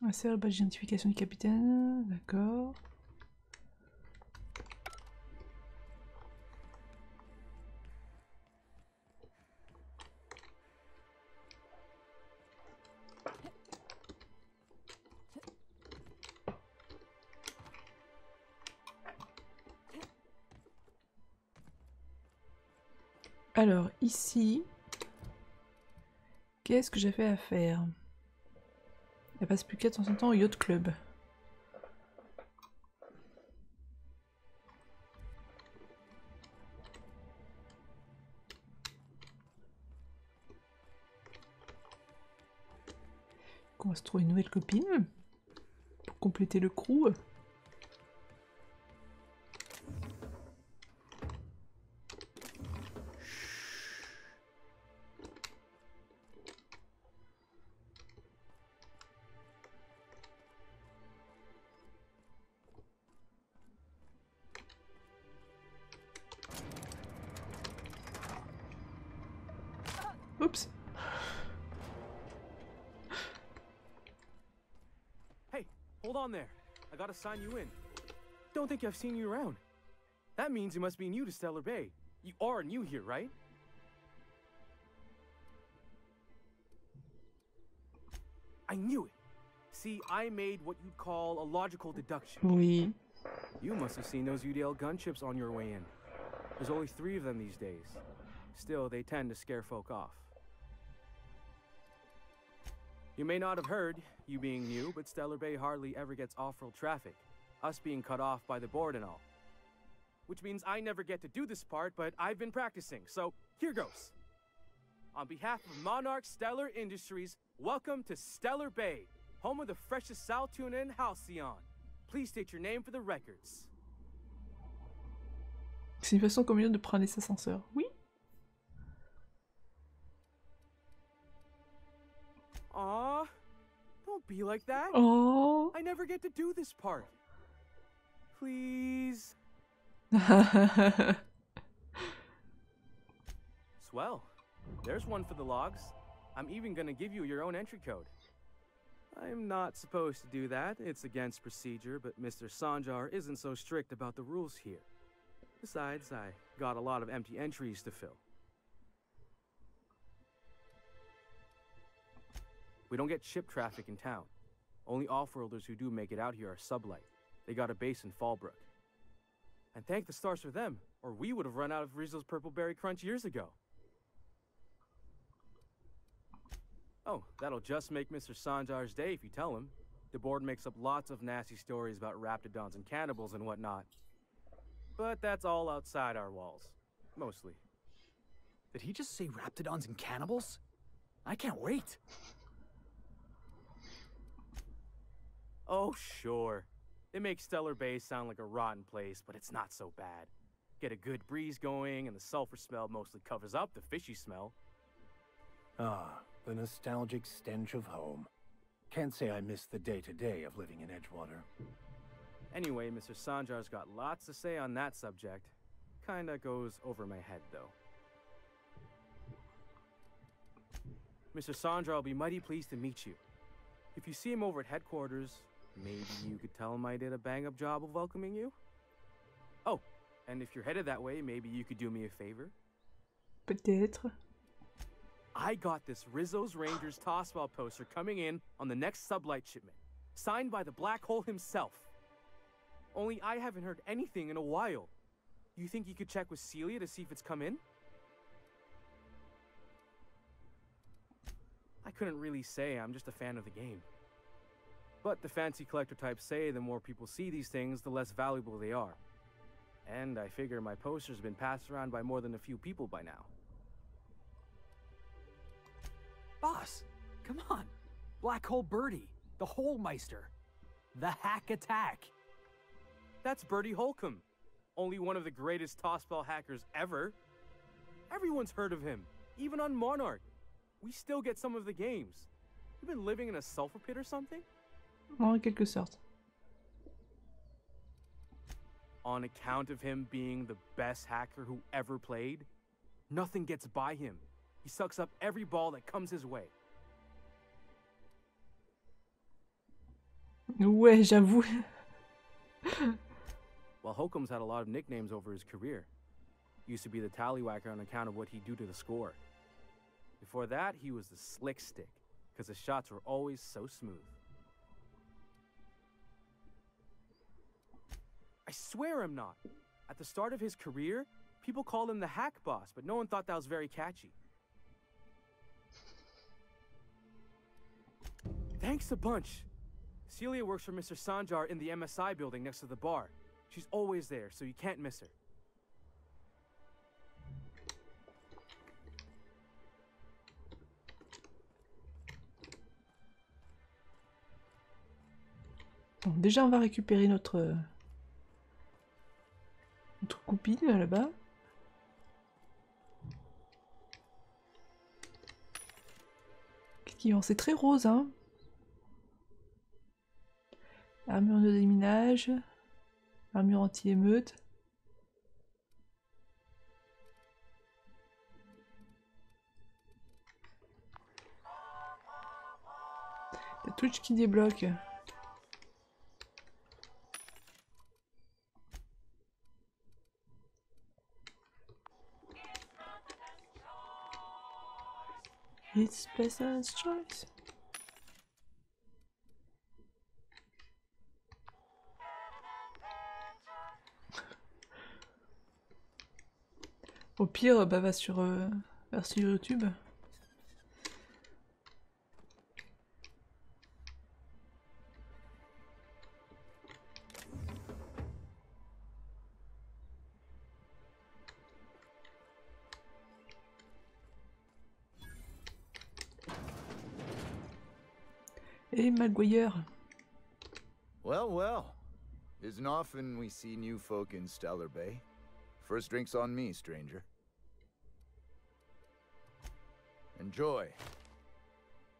Speaker 1: Insère la badge d'identification du capitaine, d'accord. Alors, ici, qu'est-ce que j'ai fait à faire? Elle passe plus qu'à temps en temps au Yacht Club. On va se trouver une nouvelle copine pour compléter le crew. Oops.
Speaker 6: Hey, hold on there. I gotta sign you in. Don't think I've seen you around. That means you must be new to Stellar Bay. You are new here, right? I knew it. See, I made what you'd call a logical deduction.
Speaker 1: Oui.
Speaker 6: You must have seen those UDL gunships on your way in. There's only 3 of them these days. Still, they tend to scare folk off. You may not have heard, you being new, but Stellar Bay hardly ever gets off-world traffic. Us being cut off by the board and all. Which means I never get to do this part, but I've been practicing, so here goes. On behalf of Monarch Stellar Industries, welcome to Stellar Bay, home of the freshest sal tuna in Halcyon. Please state your name for the records.
Speaker 1: C'est une façon commune de prendre les ascenseurs. Oui.
Speaker 6: Aw, don't be like that.
Speaker 1: Oh.
Speaker 6: I never get to do this part. Please. Swell. There's one for the logs. I'm even gonna give you your own entry code. I'm not supposed to do that. It's against procedure, but Mr. Sanjar isn't so strict about the rules here. Besides, I got a lot of empty entries to fill. We don't get ship traffic in town. Only off-worlders who do make it out here are Sublight. They got a base in Fallbrook. And thank the stars for them, or we would have run out of Rizzo's Purple Berry Crunch years ago. Oh, that'll just make Mr. Sanjar's day if you tell him. The board makes up lots of nasty stories about raptidons and cannibals and whatnot. But that's all outside our walls. Mostly.
Speaker 7: Did he just say raptidons and cannibals? I can't wait.
Speaker 6: Oh, sure. It makes Stellar Bay sound like a rotten place, but it's not so bad. Get a good breeze going, and the sulfur smell mostly covers up the fishy smell.
Speaker 3: Ah, the nostalgic stench of home. Can't say I miss the day-to-day of living in Edgewater.
Speaker 6: Anyway, Mr. Sanjar's got lots to say on that subject. Kinda goes over my head, though. Mr. Sanjar will be mighty pleased to meet you. If you see him over at headquarters, maybe you could tell him I did a bang-up job of welcoming you? Oh, and if you're headed that way, maybe you could do me a favor?
Speaker 1: Peut-être.
Speaker 6: I got this Rizzo's Rangers Tossball poster coming in on the next Sublight shipment, signed by the Black Hole himself. Only I haven't heard anything in a while. You think you could check with Celia to see if it's come in? I couldn't really say, I'm just a fan of the game. But the fancy collector types say the more people see these things, the less valuable they are. And I figure my poster's been passed around by more than a few people by now.
Speaker 7: Boss, come on. Black Hole Birdie, the Hole Meister, the Hack Attack.
Speaker 6: That's Birdie Holcomb, only one of the greatest tossball hackers ever. Everyone's heard of him, even on Monarch. We still get some of the games. You've been living in a sulfur pit or something?
Speaker 1: En quelque sorte.
Speaker 6: On account of him being the best hacker who ever played, nothing gets by him. He sucks up every ball that comes his way.
Speaker 1: Ouais, j'avoue.
Speaker 6: Well, Holcomb's had a lot of nicknames over his career. He used to be the tallywhacker on account of what he'd do to the score. Before that, he was the slick stick, because his shots were always so smooth. I swear I'm not. At the start of his career, people called him the Hack Boss, but no one thought that was very catchy. Thanks a bunch. Celia works for Mr. Sanjar in the MSI building next to the bar. She's always there, so you can't miss her.
Speaker 1: Bon, déjà, on va récupérer notre copine là-bas. Qu'est-ce qu'ils ont? C'est très rose, hein. Armure de déminage, armure anti-émeute. La touche qui débloque. It's President's Choice. Au pire, bah va sur YouTube. Et Maguire.
Speaker 12: Well, well. Isn't often we see new folk in Stellar Bay. First drink's on me, stranger. Enjoy.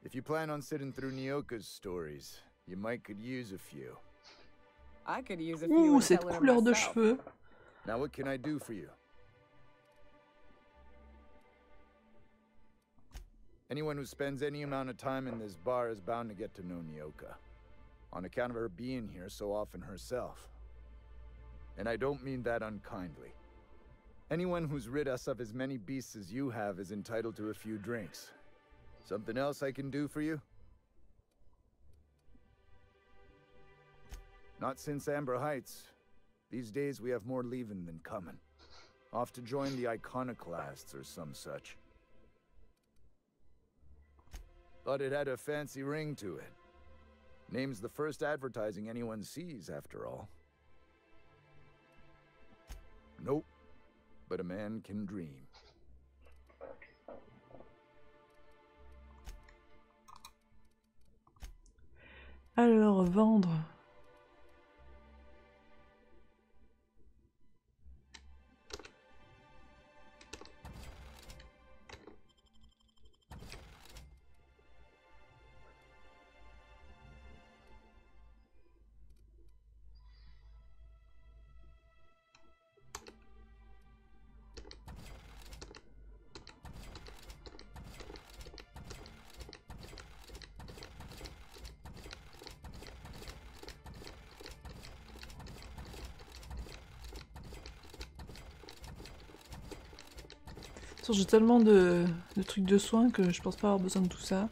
Speaker 12: If you plan on sitting through Nyoka's stories, you might could use a few.
Speaker 13: I could use a few.
Speaker 1: Ouh, cette couleur de cheveux.
Speaker 12: Now what can I do for you? Anyone who spends any amount of time in this bar is bound to get to know Nyoka, on account of her being here so often herself. And I don't mean that unkindly. Anyone who's rid us of as many beasts as you have is entitled to a few drinks. Something else I can do for you? Not since Amber Heights. These days we have more leaving than coming. Off to join the Iconoclasts or some such. Thought it had a fancy ring to it. Name's the first advertising anyone sees, after all. Nope. But a man can dream.
Speaker 1: Alors, vendre. J'ai tellement de trucs de soins que je pense pas avoir besoin de tout ça.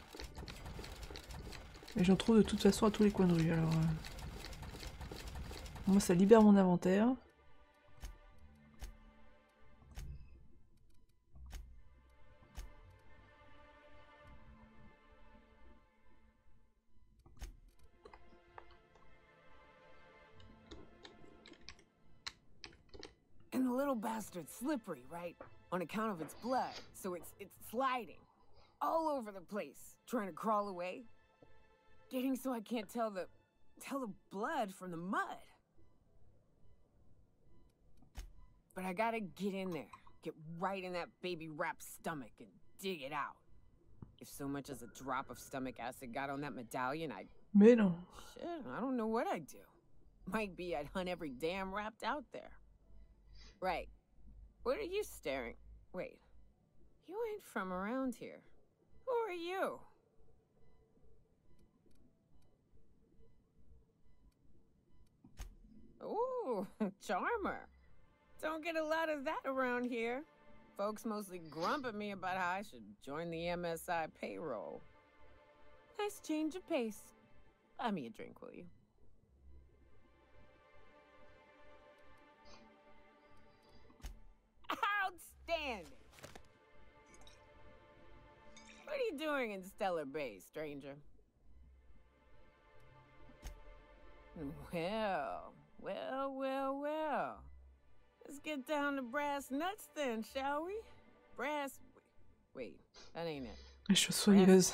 Speaker 1: Et j'en trouve de toute façon à tous les coins de rue, alors... Moi ça libère mon inventaire.
Speaker 13: And the little bastard's slippery, right? On account of its blood, so it's sliding. all over the place, trying to crawl away. Getting so I can't tell the blood from the mud. But I gotta get in there, get right in that baby rap's stomach and dig it out. If so much as a drop of stomach acid got on that medallion, I'd...
Speaker 1: Mais non.
Speaker 13: Shit, I don't know what I'd do. Might be I'd hunt every damn rapt out there. Right. What are you staring? Wait. You ain't from around here. Who are you? Ooh, charmer. Don't get a lot of that around here. Folks mostly grump at me about how I should join the MSI payroll. Nice change of pace. Buy me a drink, will you? Outstanding! What are you doing in Stellar Bay, stranger? Well. Let's get down to brass nuts then, shall we? Wait, that ain't it.
Speaker 1: Les chaussures.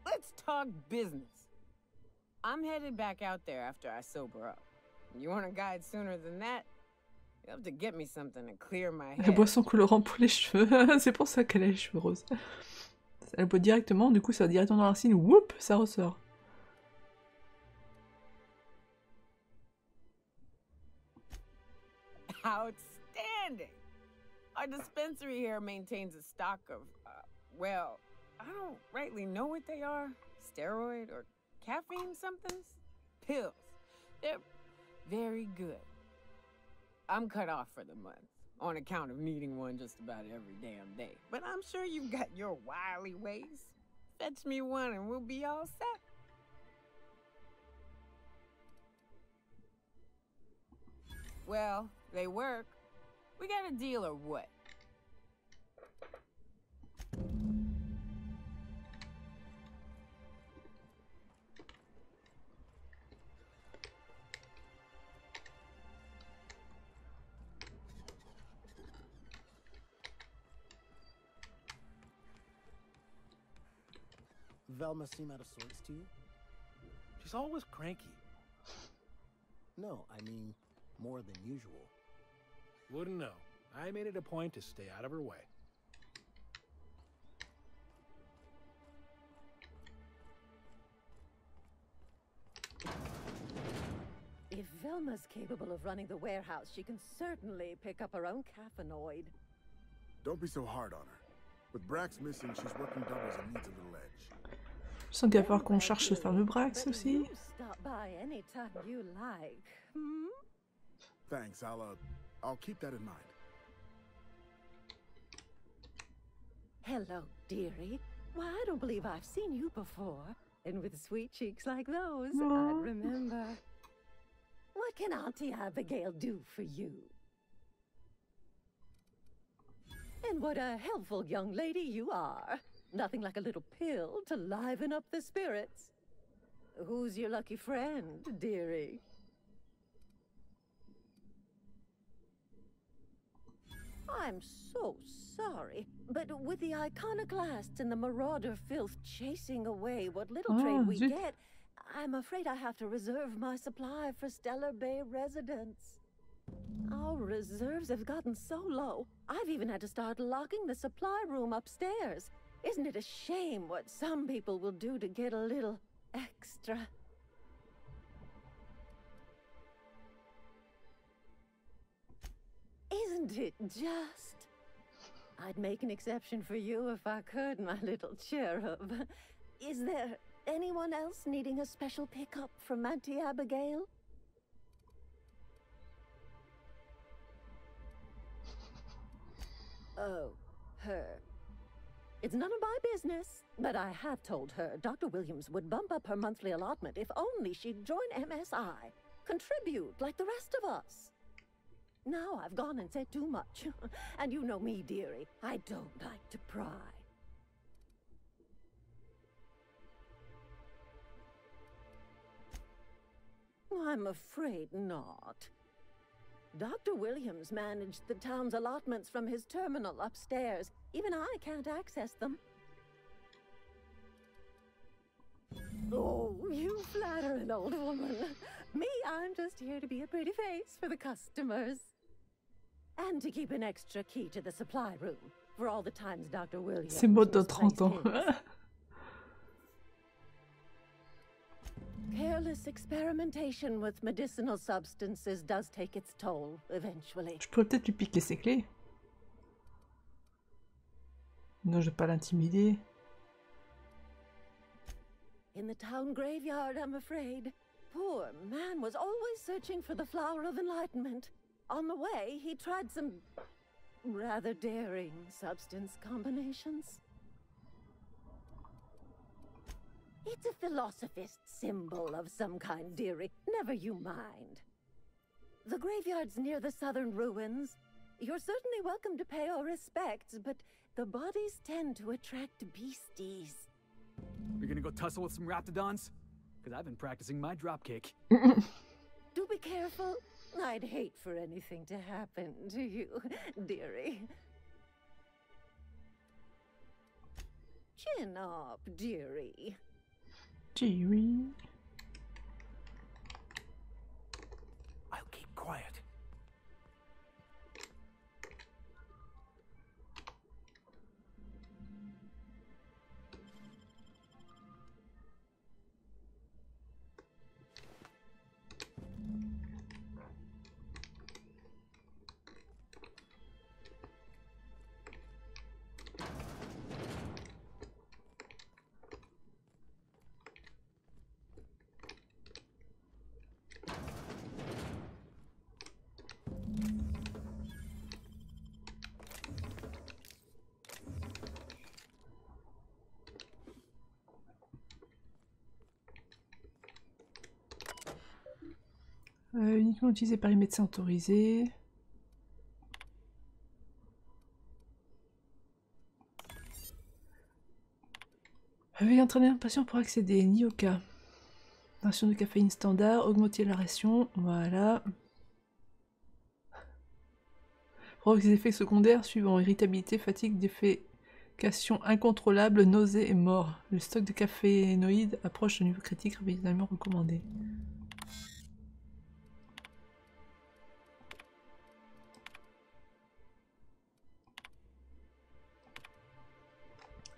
Speaker 13: Let's talk business. I'm headed back out there after I sober up. You want a guide sooner than that? You'll have to get me something to clear my head.
Speaker 1: Elle boit son colorant pour les cheveux. C'est pour ça qu'elle a les cheveux roses. Elle boit directement, du coup ça va directement dans la racine, whoop, ça ressort.
Speaker 13: Outstanding! Our dispensary here maintains a stock of, well, I don't rightly know what they are. Steroid or caffeine somethings? Pills. They're very good. I'm cut off for the month, on account of needing one just about every damn day. But I'm sure you've got your wily ways. Fetch me one and we'll be all set. Well, they work. We got a deal or what?
Speaker 3: Velma seem out of sorts to you? She's always cranky. No, I mean, more than usual.
Speaker 14: Wouldn't know. I made it a point to stay out of her way.
Speaker 15: If Velma's capable of running the warehouse, she can certainly pick up her own caffeinoid.
Speaker 16: Don't be so hard on her. With Brax missing, she's working doubles and needs a little edge.
Speaker 1: Je sens qu'il va falloir qu'on cherche ce fameux Brax aussi.
Speaker 15: Stop by anytime you like. Hmm?
Speaker 16: Thanks, I'll keep that in mind.
Speaker 15: Hello, dearie. Why, I don't believe I've seen you before. And with sweet cheeks like those, I'd remember. What can Auntie Abigail do for you? And what a helpful young lady you are. Nothing like a little pill to liven up the spirits. Who's your lucky friend, dearie? I'm so sorry, but with the iconoclasts and the marauder filth chasing away what little trade we get, I'm afraid I have to reserve my supply for Stellar Bay residents. Our reserves have gotten so low, I've even had to start locking the supply room upstairs. Isn't it a shame what some people will do to get a little extra? Isn't it just? I'd make an exception for you if I could, my little cherub. Is there anyone else needing a special pickup from Auntie Abigail? Oh, her. It's none of my business, but I have told her Dr. Williams would bump up her monthly allotment if only she'd join MSI. Contribute like the rest of us. Now I've gone and said too much. And you know me, dearie. I don't like to pry. I'm afraid not. Dr. Williams managed the town's allotments from his terminal upstairs. Even I can't access them. Oh, you flatter an old woman. Me, I'm just here to be a pretty face for the customers. And to keep an extra key to the supply room for all the times Dr. Williams
Speaker 1: C'est mode de
Speaker 15: misplaced
Speaker 1: 30 ans.
Speaker 15: his. Careless experimentation with medicinal substances does take its toll eventually.
Speaker 1: Je pourrais peut-être lui piquer ses clés. Non, je vais pas l'intimider.
Speaker 15: In the town graveyard, I'm afraid. Poor man was always searching for the flower of enlightenment. On the way, he tried some rather daring substance combinations. It's a philosophist symbol of some kind, dearie. Never you mind. The graveyard's near the southern ruins. You're certainly welcome to pay our respects, but the bodies tend to attract beasties.
Speaker 7: You're gonna go tussle with some raptidons? Because I've been practicing my dropkick.
Speaker 15: Do be careful. I'd hate for anything to happen to you, dearie. Chin up, dearie.
Speaker 1: Dearie.
Speaker 7: I'll keep quiet.
Speaker 1: Uniquement utilisé par les médecins autorisés. Veuillez entraîner un patient pour accéder. Nioka. Ration de caféine standard. Augmenter la ration. Voilà. Provoque des effets secondaires suivants. Irritabilité, fatigue, défécation incontrôlable, nausée et mort. Le stock de cafénoïdes approche le niveau critique rapidement recommandé.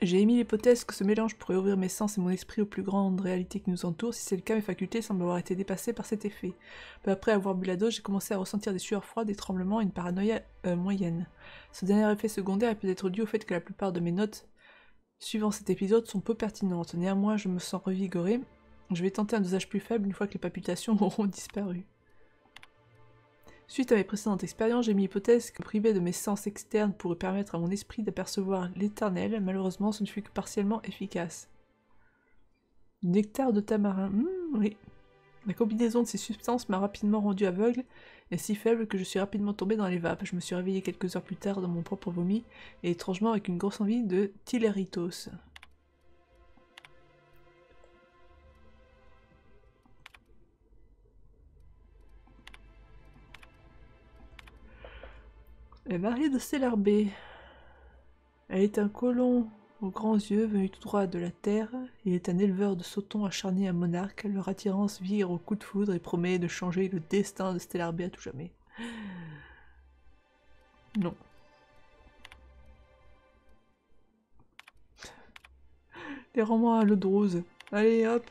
Speaker 1: J'ai émis l'hypothèse que ce mélange pourrait ouvrir mes sens et mon esprit aux plus grandes réalités qui nous entourent. Si c'est le cas, mes facultés semblent avoir été dépassées par cet effet. Peu après avoir bu la dose, j'ai commencé à ressentir des sueurs froides, des tremblements et une paranoïa moyenne. Ce dernier effet secondaire est peut-être dû au fait que la plupart de mes notes suivant cet épisode sont peu pertinentes. Néanmoins, je me sens revigorée. Je vais tenter un dosage plus faible une fois que les palpitations auront disparu. Suite à mes précédentes expériences, j'ai mis l'hypothèse que priver de mes sens externes pourrait permettre à mon esprit d'apercevoir l'éternel. Malheureusement, ce ne fut que partiellement efficace. Nectar de tamarin. Oui. La combinaison de ces substances m'a rapidement rendu aveugle et si faible que je suis rapidement tombée dans les vapes. Je me suis réveillée quelques heures plus tard dans mon propre vomi et étrangement avec une grosse envie de Tilleritos. Elle est mariée de Stellar B. Elle est un colon aux grands yeux venu tout droit de la terre. Il est un éleveur de sautons acharné à Monarque. Leur attirance vire au coup de foudre et promet de changer le destin de Stellar B à tout jamais. Non. Les rends-moi à l'eau de rose. Allez, hop.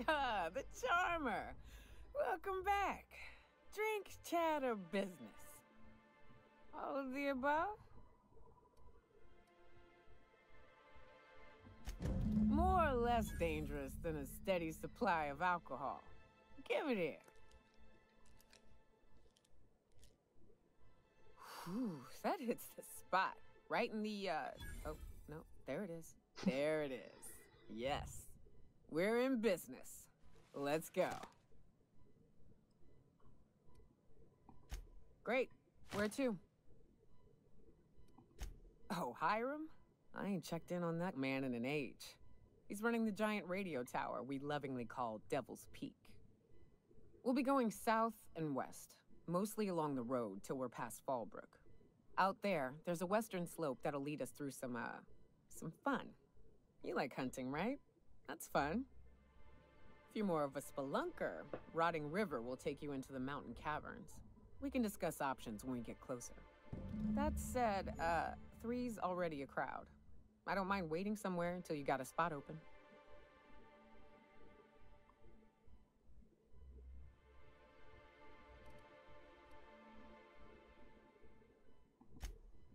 Speaker 13: Ah, the charmer. Welcome back. Drink, chat, or business? All of the above? More or less dangerous than a steady supply of alcohol. Give it here. Whew, that hits the spot. Right in the, oh, no, there it is. There it is. Yes. We're in business. Let's go. Great. Where to? Oh, Hiram? I ain't checked in on that man in an age. He's running the giant radio tower we lovingly call Devil's Peak. We'll be going south and west, mostly along the road till we're past Fallbrook. Out there, there's a western slope that'll lead us through some fun. You like hunting, right? That's fun. If you're more of a spelunker, Rotting River will take you into the mountain caverns. We can discuss options when we get closer. That said, 3's already a crowd. I don't mind waiting somewhere until you got a spot open.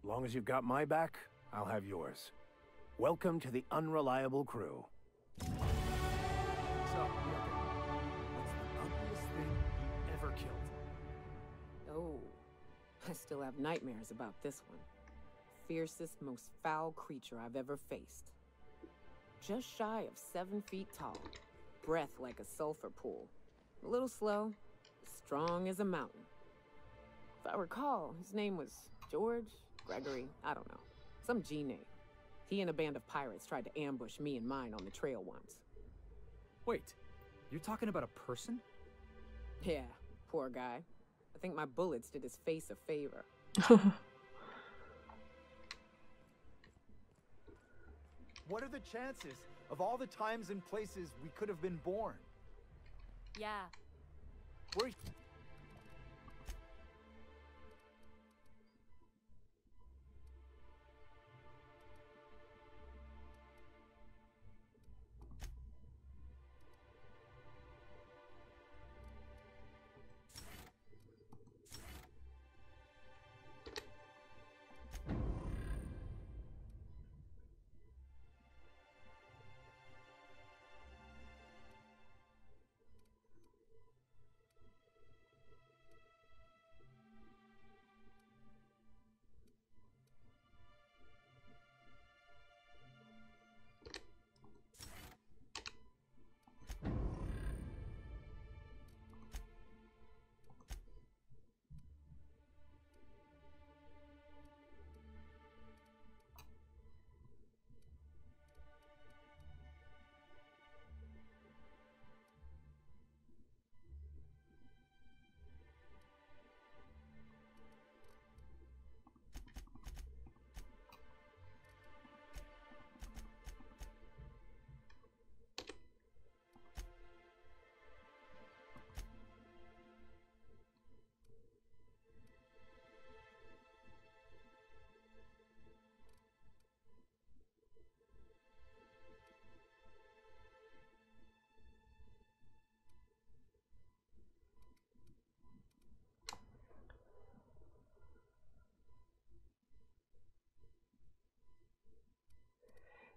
Speaker 3: Long as you've got my back, I'll have yours. Welcome to the Unreliable Crew.
Speaker 7: So, what's the ugliest thing you ever killed?
Speaker 13: Oh, I still have nightmares about this one. Fiercest, most foul creature I've ever faced. Just shy of 7 feet tall. Breath like a sulfur pool. A little slow, strong as a mountain. If I recall, his name was George, Gregory, I don't know. Some G name. He and a band of pirates tried to ambush me and mine on the trail once.
Speaker 7: Wait, you're talking about a person?
Speaker 13: Yeah, poor guy. I think my bullets did his face a favor.
Speaker 17: What are the chances of all the times and places we could have been born?
Speaker 4: Yeah.
Speaker 17: We're...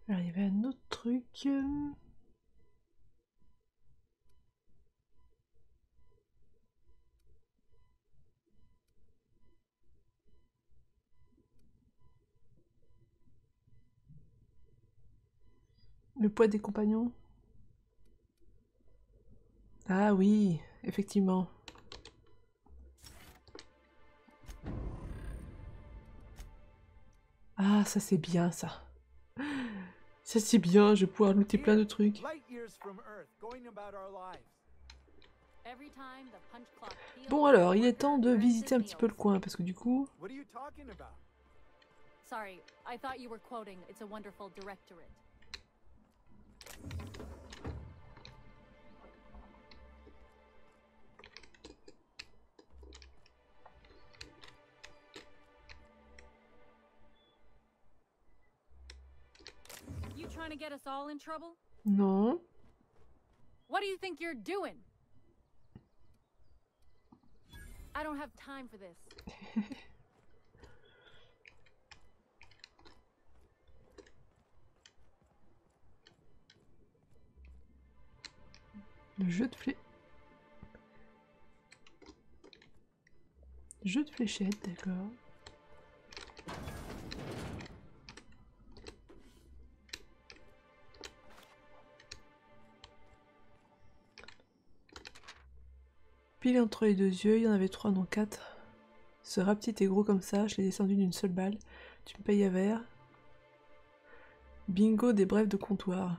Speaker 1: Alors, il y avait un autre truc. Le poids des compagnons. Ah oui, effectivement. Ah, ça c'est bien ça. Ça c'est bien, je vais pouvoir looter plein de trucs. Bon alors, il est temps de visiter un petit peu le coin, parce que du coup...
Speaker 4: Sorry, I thought you were quoting It's a Wonderful Directorate. You trying to get us all in trouble?
Speaker 1: Non.
Speaker 4: What do you think you're doing? I don't have time for this.
Speaker 1: Le jeu de fléchettes, d'accord. Pile entre les deux yeux, il y en avait 3 non 4. Ce rat petit est gros comme ça, je l'ai descendu d'une seule balle. Tu me payes à verre. Bingo des brèves de comptoir.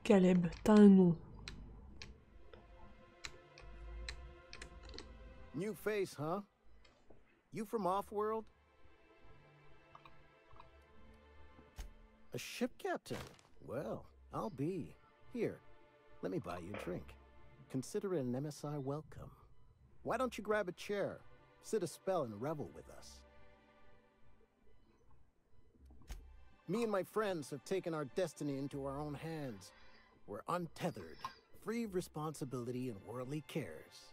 Speaker 1: Caleb, t'as un nom.
Speaker 3: New face, huh? You from Offworld? A ship captain? Well, I'll be. Here, let me buy you a drink. Consider it an MSI welcome. Why don't you grab a chair, sit a spell and revel with us? Me and my friends have taken our destiny into our own hands. We're untethered, free of responsibility and worldly cares.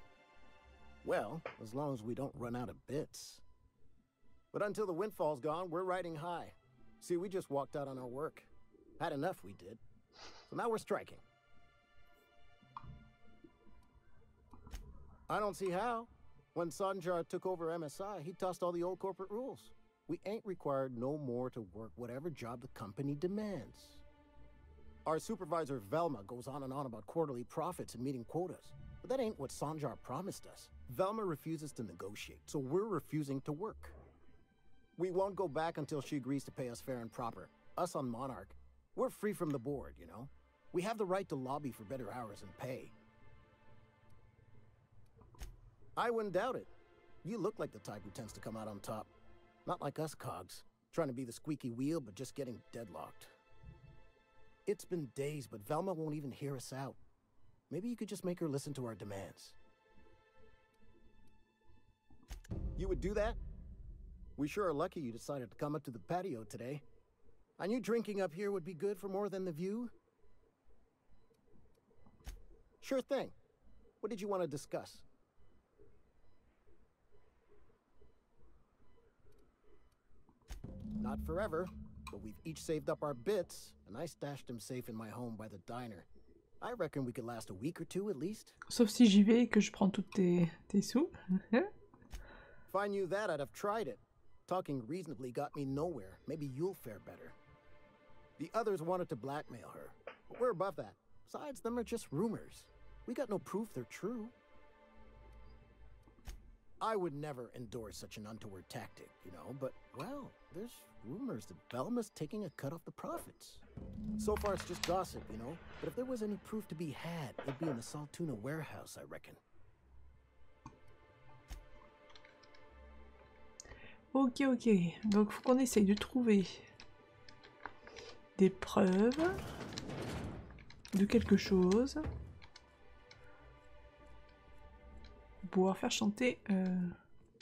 Speaker 3: Well, as long as we don't run out of bits. But until the windfall's gone, we're riding high. See, we just walked out on our work. Had enough, we did. So now we're striking. I don't see how. When Sanjar took over MSI, he tossed all the old corporate rules. We ain't required no more to work whatever job the company demands. Our supervisor Velma goes on and on about quarterly profits and meeting quotas. But that ain't what Sanjar promised us. Velma refuses to negotiate, so we're refusing to work. We won't go back until she agrees to pay us fair and proper. Us on Monarch, we're free from the board, you know? We have the right to lobby for better hours and pay. I wouldn't doubt it. You look like the type who tends to come out on top. Not like us cogs, trying to be the squeaky wheel but just getting deadlocked. It's been days, but Velma won't even hear us out. Maybe you could just make her listen to our demands. You would do that? We sure are lucky you decided to come up to the patio today. I knew drinking up here would be good for more than the view. Sure thing. What did you want to discuss? Not forever, but we've each saved up our bits, and I stashed them safe in my home by the diner. I reckon we could last a week or two at least.
Speaker 1: Sauf si j'y vais et que je prends toutes tes sous.
Speaker 3: If I knew that, I'd have tried it. Talking reasonably got me nowhere. Maybe you'll fare better. The others wanted to blackmail her, but we're above that. Besides, them are just rumors. We got no proof they're true. I would never endorse such an untoward tactic, you know, but, well, there's rumors that Velma's taking a cut off the profits. So far it's just gossip, you know, but if there was any proof to be had, it'd be in the Saltuna warehouse, I reckon.
Speaker 1: Ok, ok. Donc faut qu'on essaye de trouver des preuves de quelque chose pour pouvoir faire chanter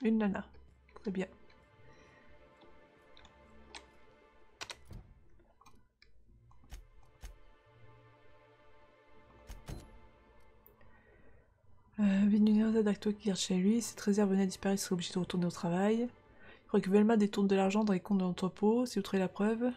Speaker 1: une nana. Très bien. Vénunien Zadacto qui garde chez lui. Cette réserve venait à disparaître, il serait obligé de retourner au travail. Il faudrait que Velma détourne de l'argent dans les comptes de l'entrepôt. Si vous trouvez la preuve.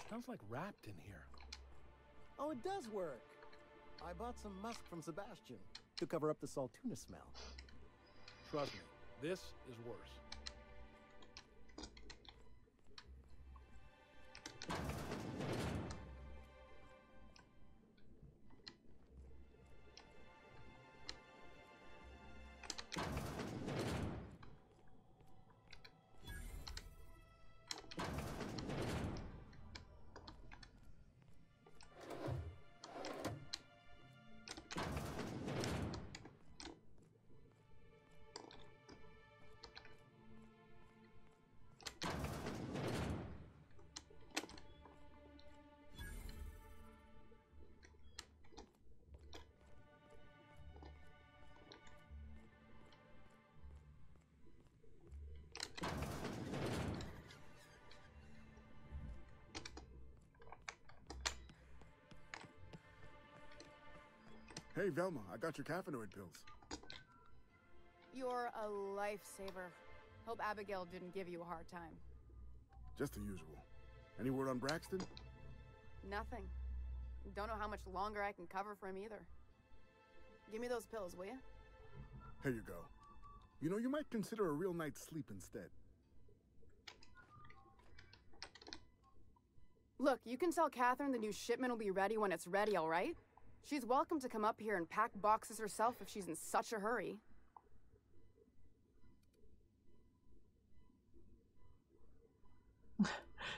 Speaker 14: Sounds like wrapped in here.
Speaker 3: Oh, it does work. I bought some musk from Sebastian to cover up the Saltuna smell.
Speaker 14: Trust me, this is worse.
Speaker 16: Hey, Velma, I got your caffeinoid pills.
Speaker 18: You're a lifesaver. Hope Abigail didn't give you a hard time.
Speaker 16: Just the usual. Any word on Braxton?
Speaker 18: Nothing. Don't know how much longer I can cover for him either. Give me those pills, will you?
Speaker 16: Here you go. You know, you might consider a real night's sleep instead.
Speaker 18: Look, you can tell Catherine the new shipment will be ready when it's ready, all right? She's welcome to come up here and pack boxes herself if she's in such a hurry.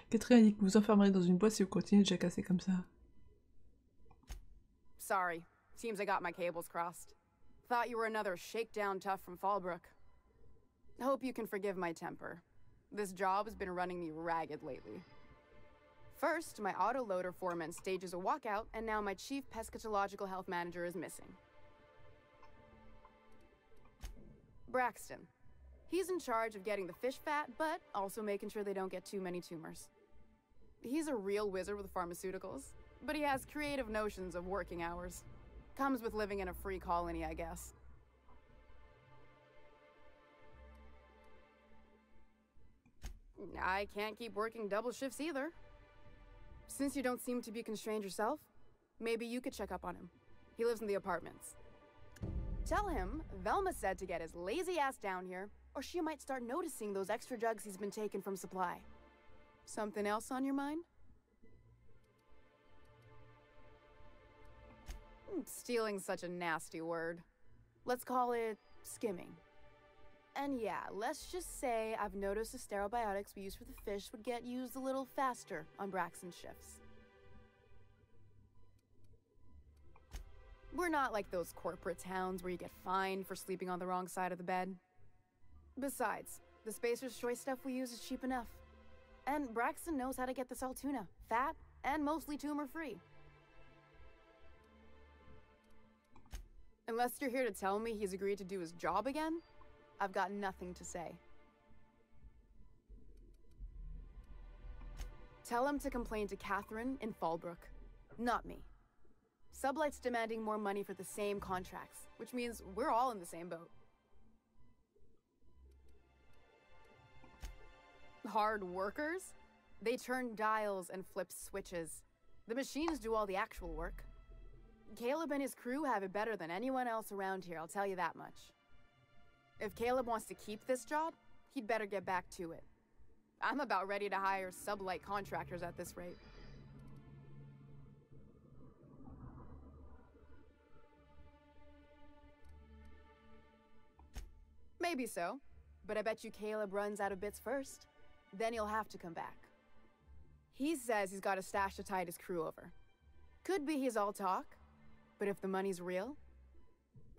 Speaker 1: Catherine a dit que vous enfermerez dans une boîte si vous continuez de jacasser comme ça.
Speaker 18: Sorry. Seems I got my cables crossed. Thought you were another shakedown tough from Fallbrook. Hope you can forgive my temper. This job has been running me ragged lately. First, my autoloader foreman stages a walkout, and now my chief pescatological health manager is missing. Braxton. He's in charge of getting the fish fat, but also making sure they don't get too many tumors. He's a real wizard with pharmaceuticals, but he has creative notions of working hours. Comes with living in a free colony, I guess. I can't keep working double shifts either. Since you don't seem to be constrained yourself, maybe you could check up on him. He lives in the apartments. Tell him Velma said to get his lazy ass down here, or she might start noticing those extra drugs he's been taking from supply. Something else on your mind? Stealing's such a nasty word. Let's call it skimming. And yeah, let's just say I've noticed the stereobiotics we use for the fish would get used a little faster on Braxton's shifts. We're not like those corporate towns where you get fined for sleeping on the wrong side of the bed. Besides, the Spacer's Choice stuff we use is cheap enough. And Braxton knows how to get the Saltuna, fat and mostly tumor-free. Unless you're here to tell me he's agreed to do his job again, I've got nothing to say. Tell him to complain to Catherine in Fallbrook, not me. Sublight's demanding more money for the same contracts, which means we're all in the same boat. Hard workers? They turn dials and flip switches. The machines do all the actual work. Caleb and his crew have it better than anyone else around here, I'll tell you that much. If Caleb wants to keep this job, he'd better get back to it. I'm about ready to hire sublight contractors at this rate. Maybe so, but I bet you Caleb runs out of bits first. Then he'll have to come back. He says he's got a stash to tide his crew over. Could be he's all talk, but if the money's real,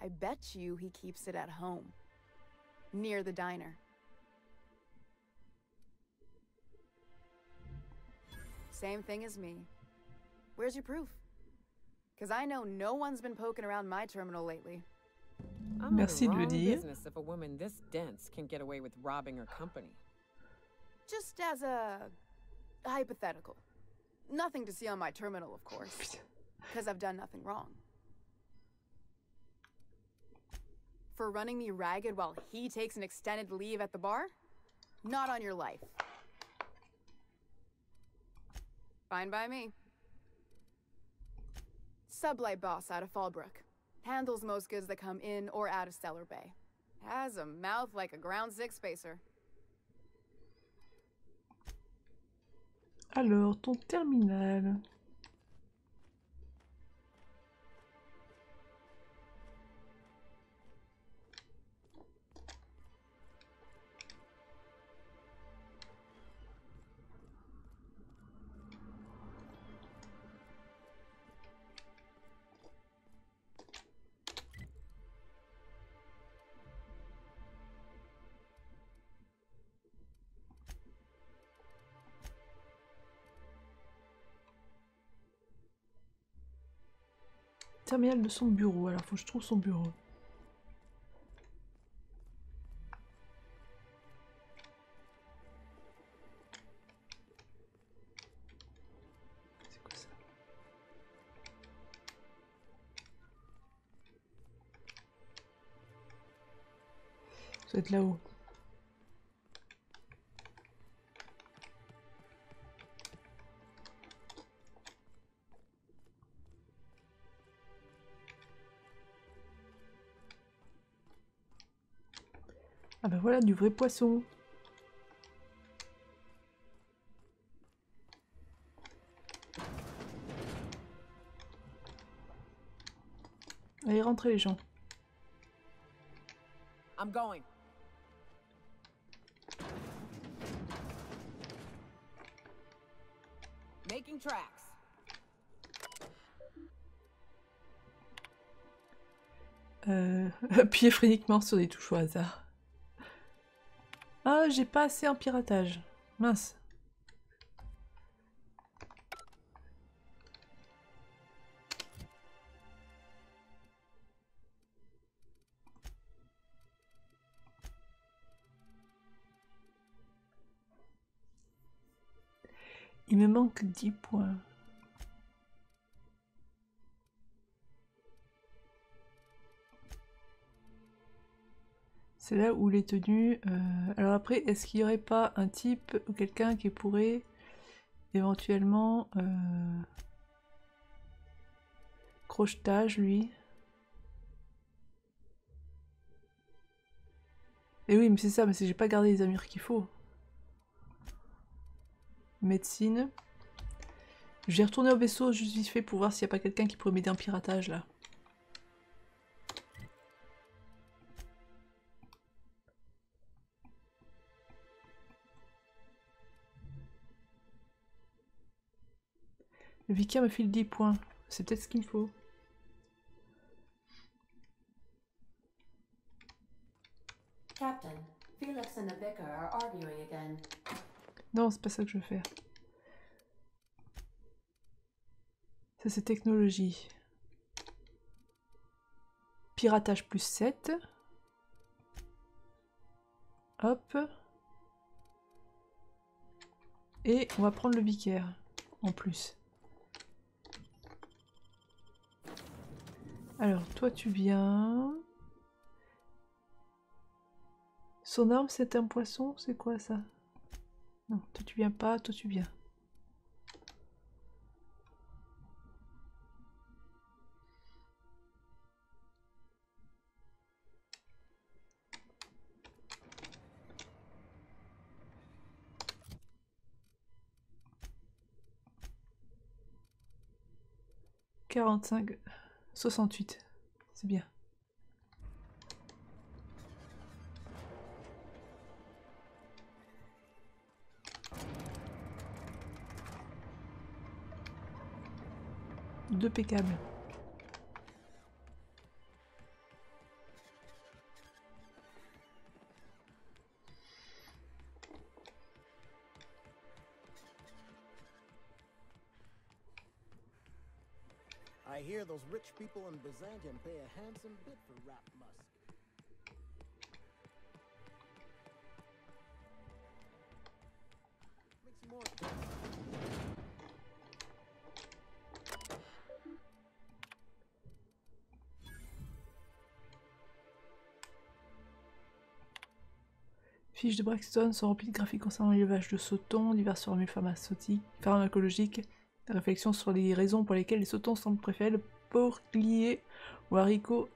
Speaker 18: I bet you he keeps it at home. Near the diner. Same thing as me. Where's your proof? Because I know no one's been poking around my terminal lately.
Speaker 13: I'm
Speaker 1: Merci
Speaker 13: in the
Speaker 1: de le
Speaker 13: wrong
Speaker 1: dire.
Speaker 13: business if a woman this dense can get away with robbing her company.
Speaker 18: Just as a hypothetical. Nothing to see on my terminal, of course. Because I've done nothing wrong. For running me ragged while he takes an extended leave at the bar? Not on your life. Fine by me. Sublight boss out of Fallbrook. Handles most goods that come in or out of Stellar Bay. Has a mouth like a ground six spacer.
Speaker 1: Alors, ton terminal. Terminal de son bureau, alors faut que je trouve son bureau. C'est quoi ça? Peut-être là-haut. Ah bah voilà, du vrai poisson. Allez, rentrez les gens.
Speaker 13: I'm going. Making tracks.
Speaker 1: Appuyez frénétiquement sur des touches au hasard. Ah, j'ai pas assez en piratage. Mince. Il me manque 10 points. C'est là où les tenues... Alors après, est-ce qu'il n'y aurait pas un type ou quelqu'un qui pourrait éventuellement... Crochetage, lui. Et oui, mais c'est ça, mais j'ai pas gardé les armures qu'il faut. Médecine. Je vais retourner au vaisseau juste vite fait pour voir s'il n'y a pas quelqu'un qui pourrait m'aider en piratage là. Le vicaire me file 10 points. C'est peut-être ce qu'il me faut.
Speaker 2: Captain, Felix and the vicar are arguing again.
Speaker 1: Non, c'est pas ça que je veux faire. Ça, c'est technologie. Piratage plus 7. Hop. Et on va prendre le vicaire en plus. Alors, toi tu viens. Son arme c'est un poisson, c'est quoi ça? Non, toi tu viens pas, toi tu viens. « 45, 68, c'est bien. Deux pécables.
Speaker 3: I hear those rich people in Byzantium pay a handsome bit for rat musk. Makes more.
Speaker 1: Fiches de Braxton sont remplies de graphiques concernant l'élevage de sautons, diverses formules pharmacologiques, réflexions sur les raisons pour lesquelles les sautons semblent préférer le porc-lié ou haricots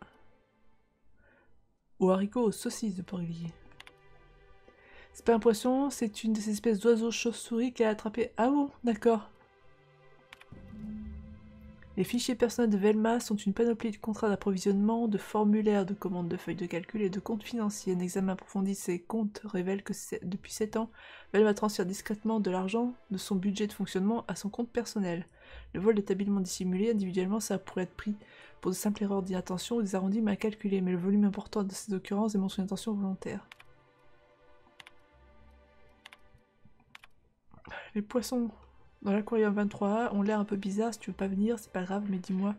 Speaker 1: aux saucisses de porc-lié. C'est pas un poisson, c'est une de ces espèces d'oiseaux chauves-souris qu'elle a attrapé. Ah bon, d'accord. Les fichiers personnels de Velma sont une panoplie de contrats d'approvisionnement, de formulaires de commandes de feuilles de calcul et de comptes financiers. Un examen approfondi de ces comptes révèle que depuis 7 ans, Velma transfère discrètement de l'argent de son budget de fonctionnement à son compte personnel. Le vol est habilement dissimulé, individuellement ça pourrait être pris pour de simples erreurs d'inattention ou des arrondis mal calculés, mais le volume important de ces occurrences démontre une intention volontaire. Les poissons dans l'aquarium 23A ont l'air un peu bizarres. Si tu veux pas venir, c'est pas grave, mais dis-moi.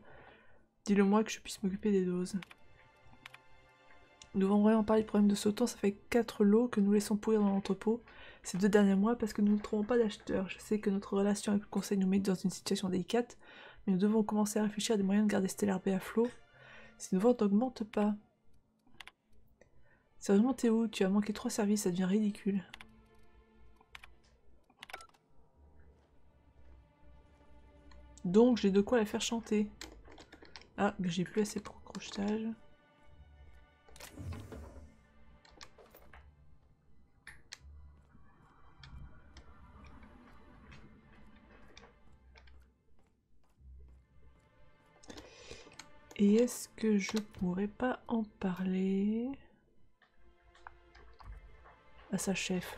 Speaker 1: Dis-le moi que je puisse m'occuper des doses. Nous devons vraiment parler de problème de sautons. Ça fait 4 lots que nous laissons pourrir dans l'entrepôt ces 2 derniers mois parce que nous ne trouvons pas d'acheteurs. Je sais que notre relation avec le conseil nous met dans une situation délicate, mais nous devons commencer à réfléchir à des moyens de garder Stellar Bay à flot si nos ventes n'augmentent pas. Sérieusement, Théo, tu as manqué 3 services, ça devient ridicule. Donc, j'ai de quoi la faire chanter. Ah, mais j'ai plus assez pour crochetage. Et est-ce que je pourrais pas en parler à sa chef?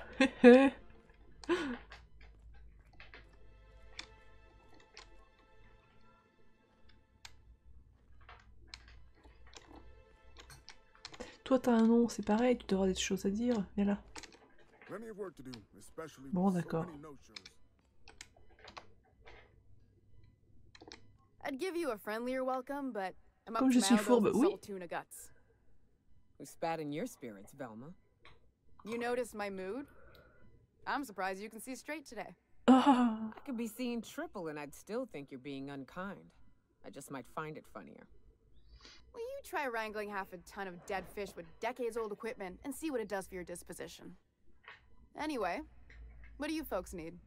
Speaker 1: Toi t'as un nom, c'est pareil, tu dois avoir des choses à dire. Viens là. Bon, d'accord.
Speaker 18: I'd give you a friendlier welcome, but I'm up
Speaker 1: Comme
Speaker 18: to
Speaker 1: je
Speaker 18: my
Speaker 1: suis
Speaker 18: elbows
Speaker 1: fourbe,
Speaker 18: in
Speaker 1: oui.
Speaker 18: salt tuna guts.
Speaker 13: Who spat in your spirits, Velma?
Speaker 18: You noticed my mood? I'm surprised you can see straight today.
Speaker 1: Ah.
Speaker 13: I could be seeing triple and I'd still think you're being unkind. I just might find it funnier.
Speaker 18: Will you try wrangling half a ton of dead fish with decades-old equipment and see what it does for your disposition? Anyway, what do you folks need?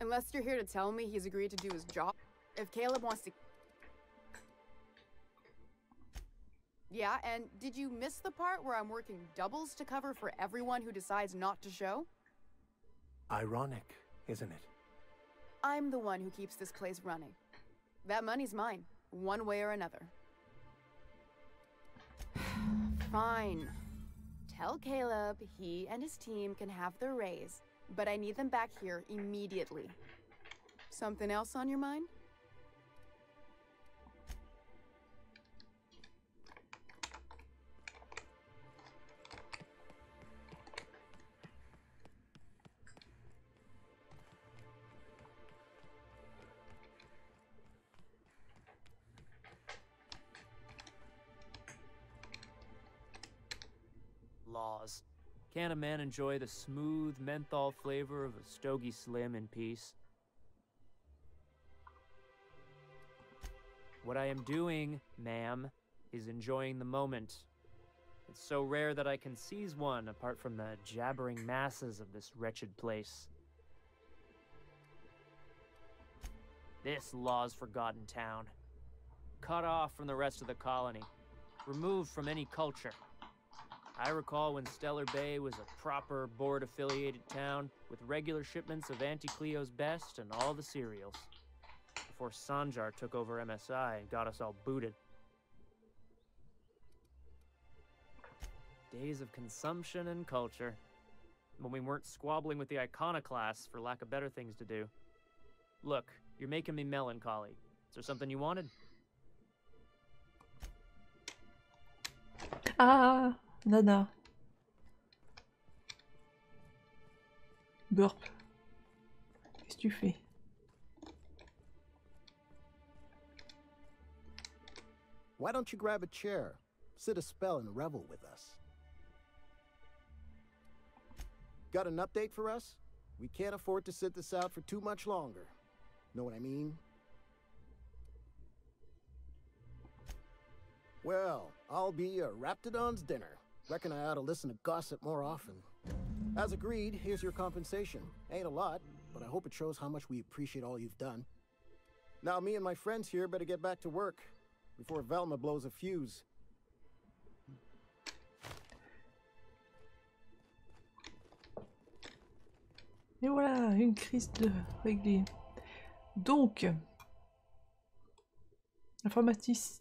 Speaker 18: Unless you're here to tell me he's agreed to do his job. If Caleb wants to... Yeah, and did you miss the part where I'm working doubles to cover for everyone who decides not to show?
Speaker 17: Ironic, isn't it?
Speaker 18: I'm the one who keeps this place running. That money's mine, one way or another. Fine. Tell Caleb he and his team can have their raise, but I need them back here immediately. Something else on your mind?
Speaker 6: Laws. Can a man enjoy the smooth menthol flavor of a Stogie Slim in peace? What I am doing, ma'am, is enjoying the moment. It's so rare that I can seize one apart from the jabbering masses of this wretched place. This law's forgotten town. Cut off from the rest of the colony. Removed from any culture. I recall when Stellar Bay was a proper board-affiliated town with regular shipments of Auntie Cleo's best and all the cereals. Before Sanjar took over MSI and got us all booted. Days of consumption and culture. When we weren't squabbling with the iconoclasts for lack of better things to do. Look, you're making me melancholy. Is there something you wanted?
Speaker 1: Ah, Nana. Burp. Qu'est-ce que tu fais?
Speaker 3: Why don't you grab a chair, sit a spell and revel with us? Got an update for us? We can't afford to sit this out for too much longer. Know what I mean? Well, I'll be a Raptidon's dinner. Reckon I ought to listen to gossip more often. As agreed, here's your compensation. Ain't a lot, but I hope it shows how much we appreciate all you've done. Now me and my friends here better get back to work before Velma blows a fuse.
Speaker 1: Et voilà, une crise de réglée. Donc,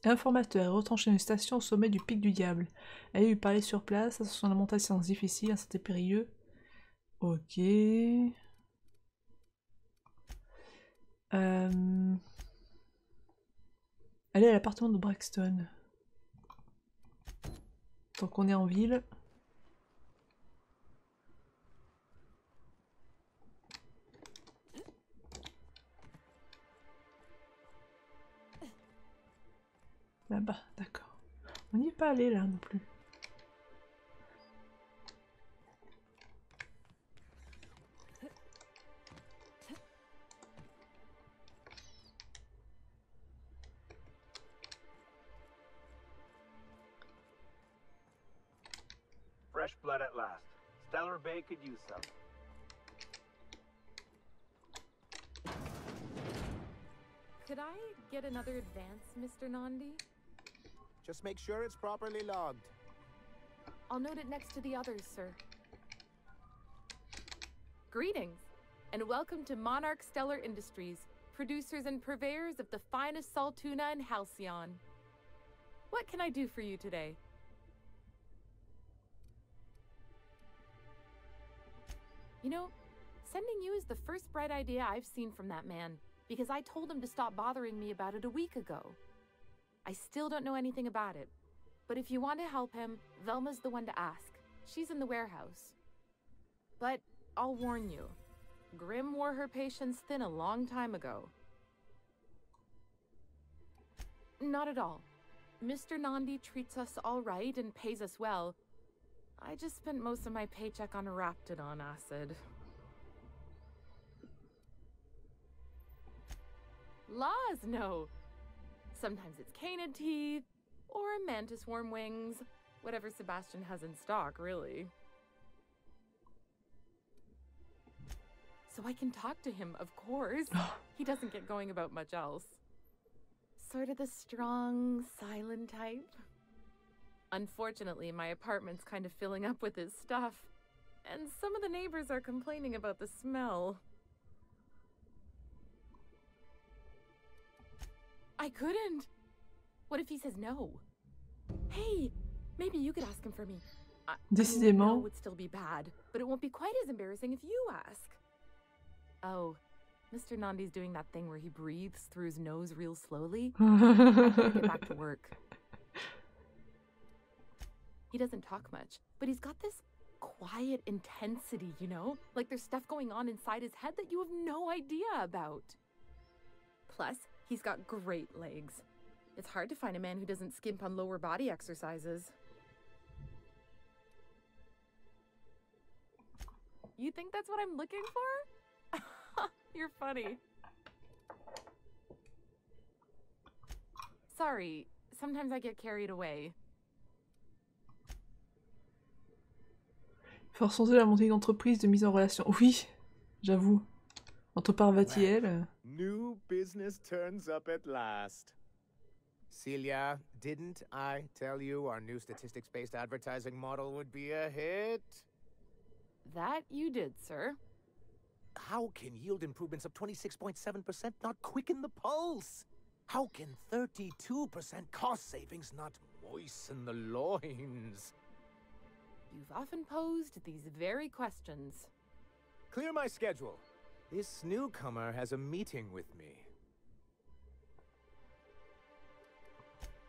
Speaker 1: informateur est retranché une station au sommet du pic du diable. Elle a eu parlé sur place, ascension de la montagne séance difficile, c'était périlleux. Ok. Allez à l'appartement de Braxton. Tant qu'on est en ville. Là-bas, d'accord. On n'y est pas allé là non plus.
Speaker 19: Roseway could use some.
Speaker 5: Could I get another advance, Mr. Nandi?
Speaker 20: Just make sure it's properly logged.
Speaker 5: I'll note it next to the others, sir. Greetings, and welcome to Monarch Stellar Industries, producers and purveyors of the finest salt tuna in Halcyon. What can I do for you today? You know, sending you is the first bright idea I've seen from that man, because I told him to stop bothering me about it a week ago. I still don't know anything about it, but if you want to help him, Velma's the one to ask. She's in the warehouse. But I'll warn you, Grim wore her patience thin a long time ago. Not at all. Mr. Nandi treats us all right and pays us well. I just spent most of my paycheck on Raptidon acid. Laws, no. Sometimes it's canid teeth, or a mantis worm wings. Whatever Sebastian has in stock, really. So I can talk to him, of course. He doesn't get going about much else. Sort of the strong, silent type. Unfortunately, my apartment's kind of filling up with his stuff, and some of the neighbors are complaining about the smell. I couldn't. What if he says no? Hey, maybe you could ask him for me.
Speaker 1: Décidément.
Speaker 5: No would still be bad, but it won't be quite as embarrassing if you ask. Oh, Mr. Nandi's doing that thing where he breathes through his nose real slowly. I better get back to work. He doesn't talk much, but he's got this quiet intensity, you know? Like there's stuff going on inside his head that you have no idea about. Plus, he's got great legs. It's hard to find a man who doesn't skimp on lower body exercises. You think that's what I'm looking for? You're funny. Sorry, sometimes I get carried away.
Speaker 1: Forçons la montée d'entreprise de mise en relation. Oui, j'avoue. Entre Parvati et elle.
Speaker 20: New business turns up at last. Celia, didn't I tell you our new statistics-based advertising model would be a hit?
Speaker 5: That you did, sir.
Speaker 20: How can yield improvements of 26.7% not quicken the pulse? How can 32% cost savings not moisten the loins?
Speaker 5: You've often posed these very questions.
Speaker 20: Clear my schedule. This newcomer has a meeting with me.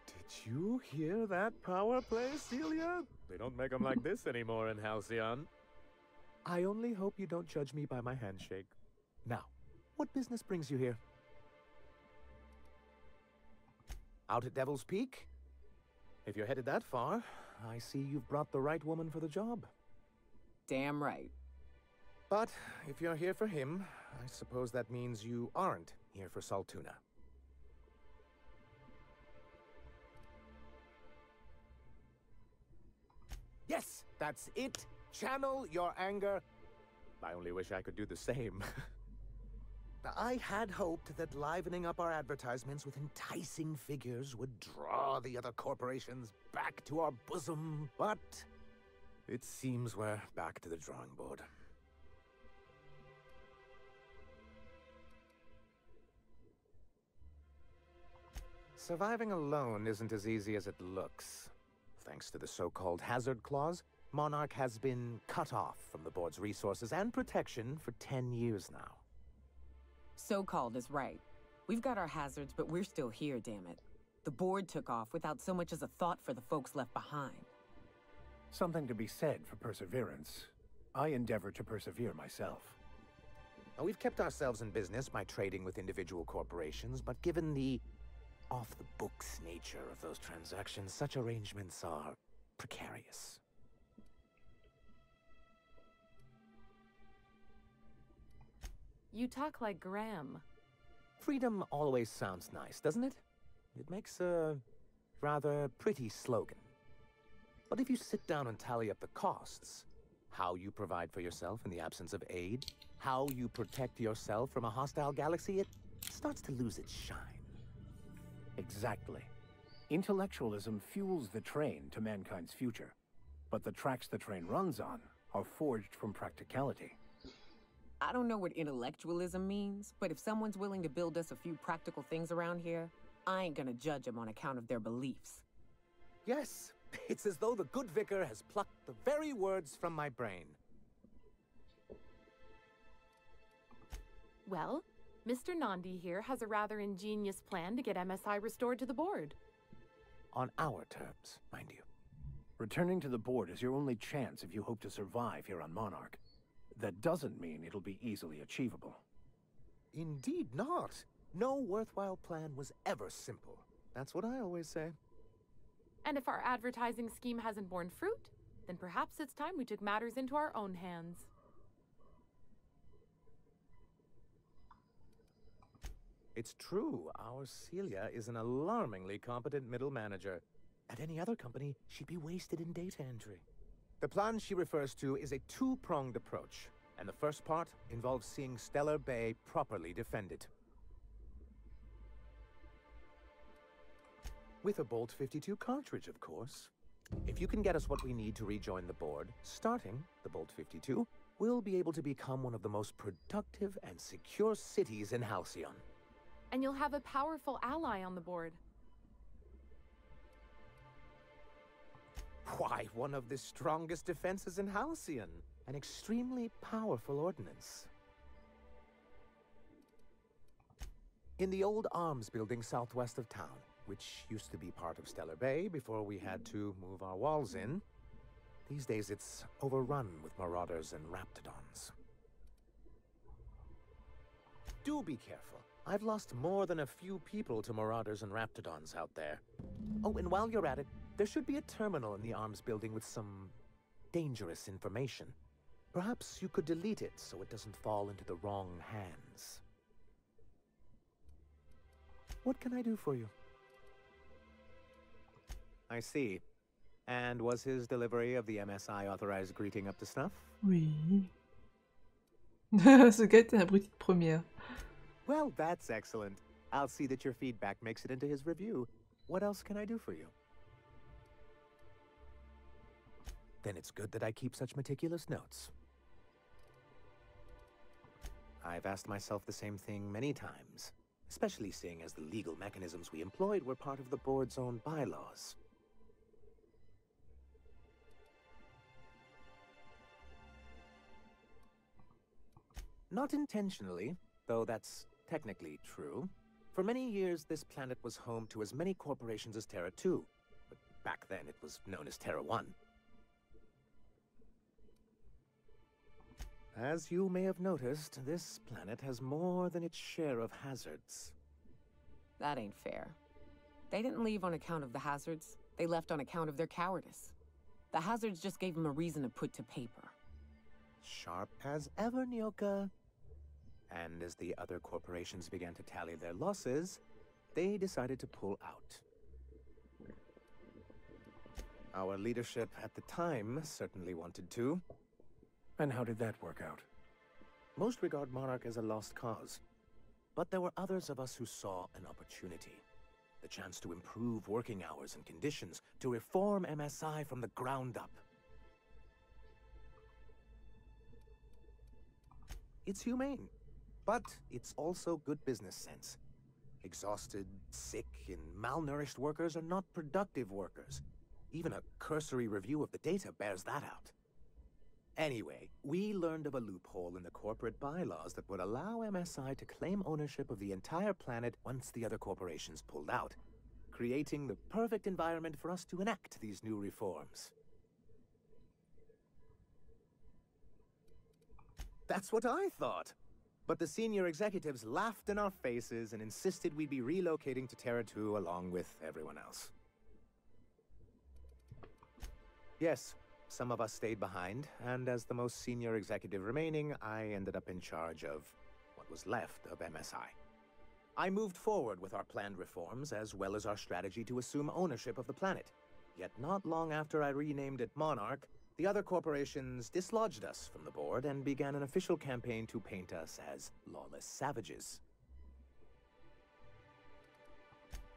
Speaker 20: Did you hear that power play, Celia? They don't make them like this anymore in Halcyon. I only hope you don't judge me by my handshake. Now, what business brings you here? Out at Devil's Peak? If you're headed that far, I see you've brought the right woman for the job.
Speaker 13: Damn right.
Speaker 20: But if you're here for him, I suppose that means you aren't here for Saltuna. Yes, that's it. Channel your anger. I only wish I could do the same. I had hoped that livening up our advertisements with enticing figures would draw the other corporations back to our bosom, but it seems we're back to the drawing board. Surviving alone isn't as easy as it looks. Thanks to the so-called hazard clause, Monarch has been cut off from the board's resources and protection for 10 years now.
Speaker 13: So-called is right. We've got our hazards, but we're still here, damn it. The board took off without so much as a thought for the folks left behind.
Speaker 21: Something to be said for perseverance. I endeavor to persevere myself.
Speaker 20: Now, we've kept ourselves in business by trading with individual corporations, but given the off-the-books nature of those transactions, such arrangements are precarious.
Speaker 5: You talk like Graham.
Speaker 20: Freedom always sounds nice, doesn't it? It makes a rather pretty slogan. But if you sit down and tally up the costs, how you provide for yourself in the absence of aid, how you protect yourself from a hostile galaxy, it starts to lose its shine.
Speaker 21: Exactly. Intellectualism fuels the train to mankind's future, but the tracks the train runs on are forged from practicality.
Speaker 13: I don't know what intellectualism means, but if someone's willing to build us a few practical things around here, I ain't gonna judge them on account of their beliefs.
Speaker 20: Yes, it's as though the good vicar has plucked the very words from my brain.
Speaker 5: Well, Mr. Nandi here has a rather ingenious plan to get MSI restored to the board.
Speaker 20: On our terms, mind you.
Speaker 21: Returning to the board is your only chance if you hope to survive here on Monarch. That doesn't mean it'll be easily achievable.
Speaker 20: Indeed not. No worthwhile plan was ever simple. That's what I always say.
Speaker 5: And if our advertising scheme hasn't borne fruit, then perhaps it's time we took matters into our own hands.
Speaker 20: It's true, our Celia is an alarmingly competent middle manager. At any other company, she'd be wasted in data entry. The plan she refers to is a two-pronged approach, and the first part involves seeing Stellar Bay properly defended. With a Bolt 52 cartridge, of course. If you can get us what we need to rejoin the board, starting the Bolt 52, we'll be able to become one of the most productive and secure cities in Halcyon.
Speaker 5: And you'll have a powerful ally on the board.
Speaker 20: Why, one of the strongest defenses in Halcyon. An extremely powerful ordnance. In the old arms building southwest of town, which used to be part of Stellar Bay before we had to move our walls in, these days it's overrun with marauders and raptidons. Do be careful. I've lost more than a few people to marauders and raptidons out there. Oh, and while you're at it, there should be a terminal in the arms building with some dangerous information. Perhaps you could delete it so it doesn't fall into the wrong hands. What can I do for you? I see. And was his delivery of the MSI authorized greeting up to snuff?
Speaker 1: Oui. Ce gars était un abruti de première.
Speaker 20: Well, that's excellent. I'll see that your feedback makes it into his review. What else can I do for you? Then it's good that I keep such meticulous notes. I've asked myself the same thing many times, especially seeing as the legal mechanisms we employed were part of the board's own bylaws. Not intentionally, though that's technically true. For many years, this planet was home to as many corporations as Terra 2, but back then it was known as Terra 1. As you may have noticed, this planet has more than its share of hazards.
Speaker 13: That ain't fair. They didn't leave on account of the hazards. They left on account of their cowardice. The hazards just gave them a reason to put to paper.
Speaker 20: Sharp as ever, Nyoka. And as the other corporations began to tally their losses, they decided to pull out. Our leadership at the time certainly wanted to.
Speaker 21: And how did that work out?
Speaker 20: Most regard Monarch as a lost cause. But there were others of us who saw an opportunity. The chance to improve working hours and conditions, to reform MSI from the ground up. It's humane, but it's also good business sense. Exhausted, sick, and malnourished workers are not productive workers. Even a cursory review of the data bears that out. Anyway, we learned of a loophole in the corporate bylaws that would allow MSI to claim ownership of the entire planet once the other corporations pulled out, creating the perfect environment for us to enact these new reforms. That's what I thought. But the senior executives laughed in our faces and insisted we'd be relocating to Terra 2 along with everyone else. Yes, some of us stayed behind, and as the most senior executive remaining, I ended up in charge of what was left of MSI. I moved forward with our planned reforms, as well as our strategy to assume ownership of the planet. Yet not long after I renamed it Monarch, the other corporations dislodged us from the board and began an official campaign to paint us as lawless savages.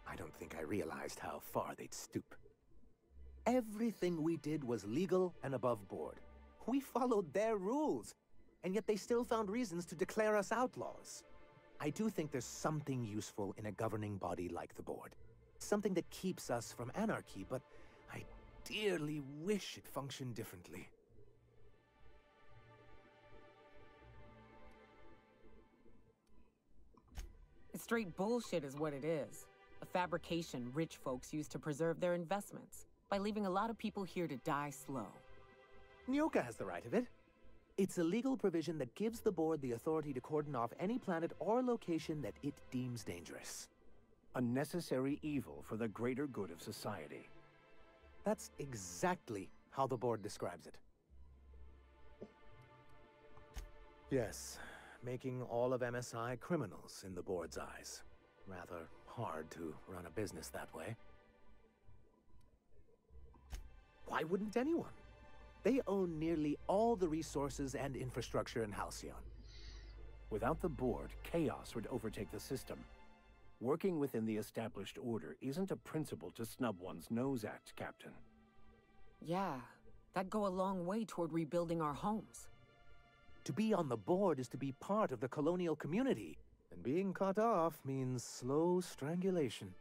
Speaker 20: I don't think I realized how far they'd stoop. Everything we did was legal and above board. We followed their rules, and yet they still found reasons to declare us outlaws. I do think there's something useful in a governing body like the board. Something that keeps us from anarchy, but I dearly wish it functioned differently.
Speaker 13: It's straight bullshit is what it is. A fabrication rich folks use to preserve their investments by leaving a lot of people here to die slow.
Speaker 20: Nyoka has the right of it. It's a legal provision that gives the board the authority to cordon off any planet or location that it deems dangerous.
Speaker 21: A necessary evil for the greater good of society.
Speaker 20: That's exactly how the board describes it. Yes, making all of MSI criminals in the board's eyes. Rather hard to run a business that way. Why wouldn't anyone? They own nearly all the resources and infrastructure in Halcyon.
Speaker 21: Without the board, chaos would overtake the system. Working within the established order isn't a principle to snub one's nose at, Captain.
Speaker 13: Yeah, that'd go a long way toward rebuilding our homes.
Speaker 20: To be on the board is to be part of the colonial community, and being cut off means slow strangulation.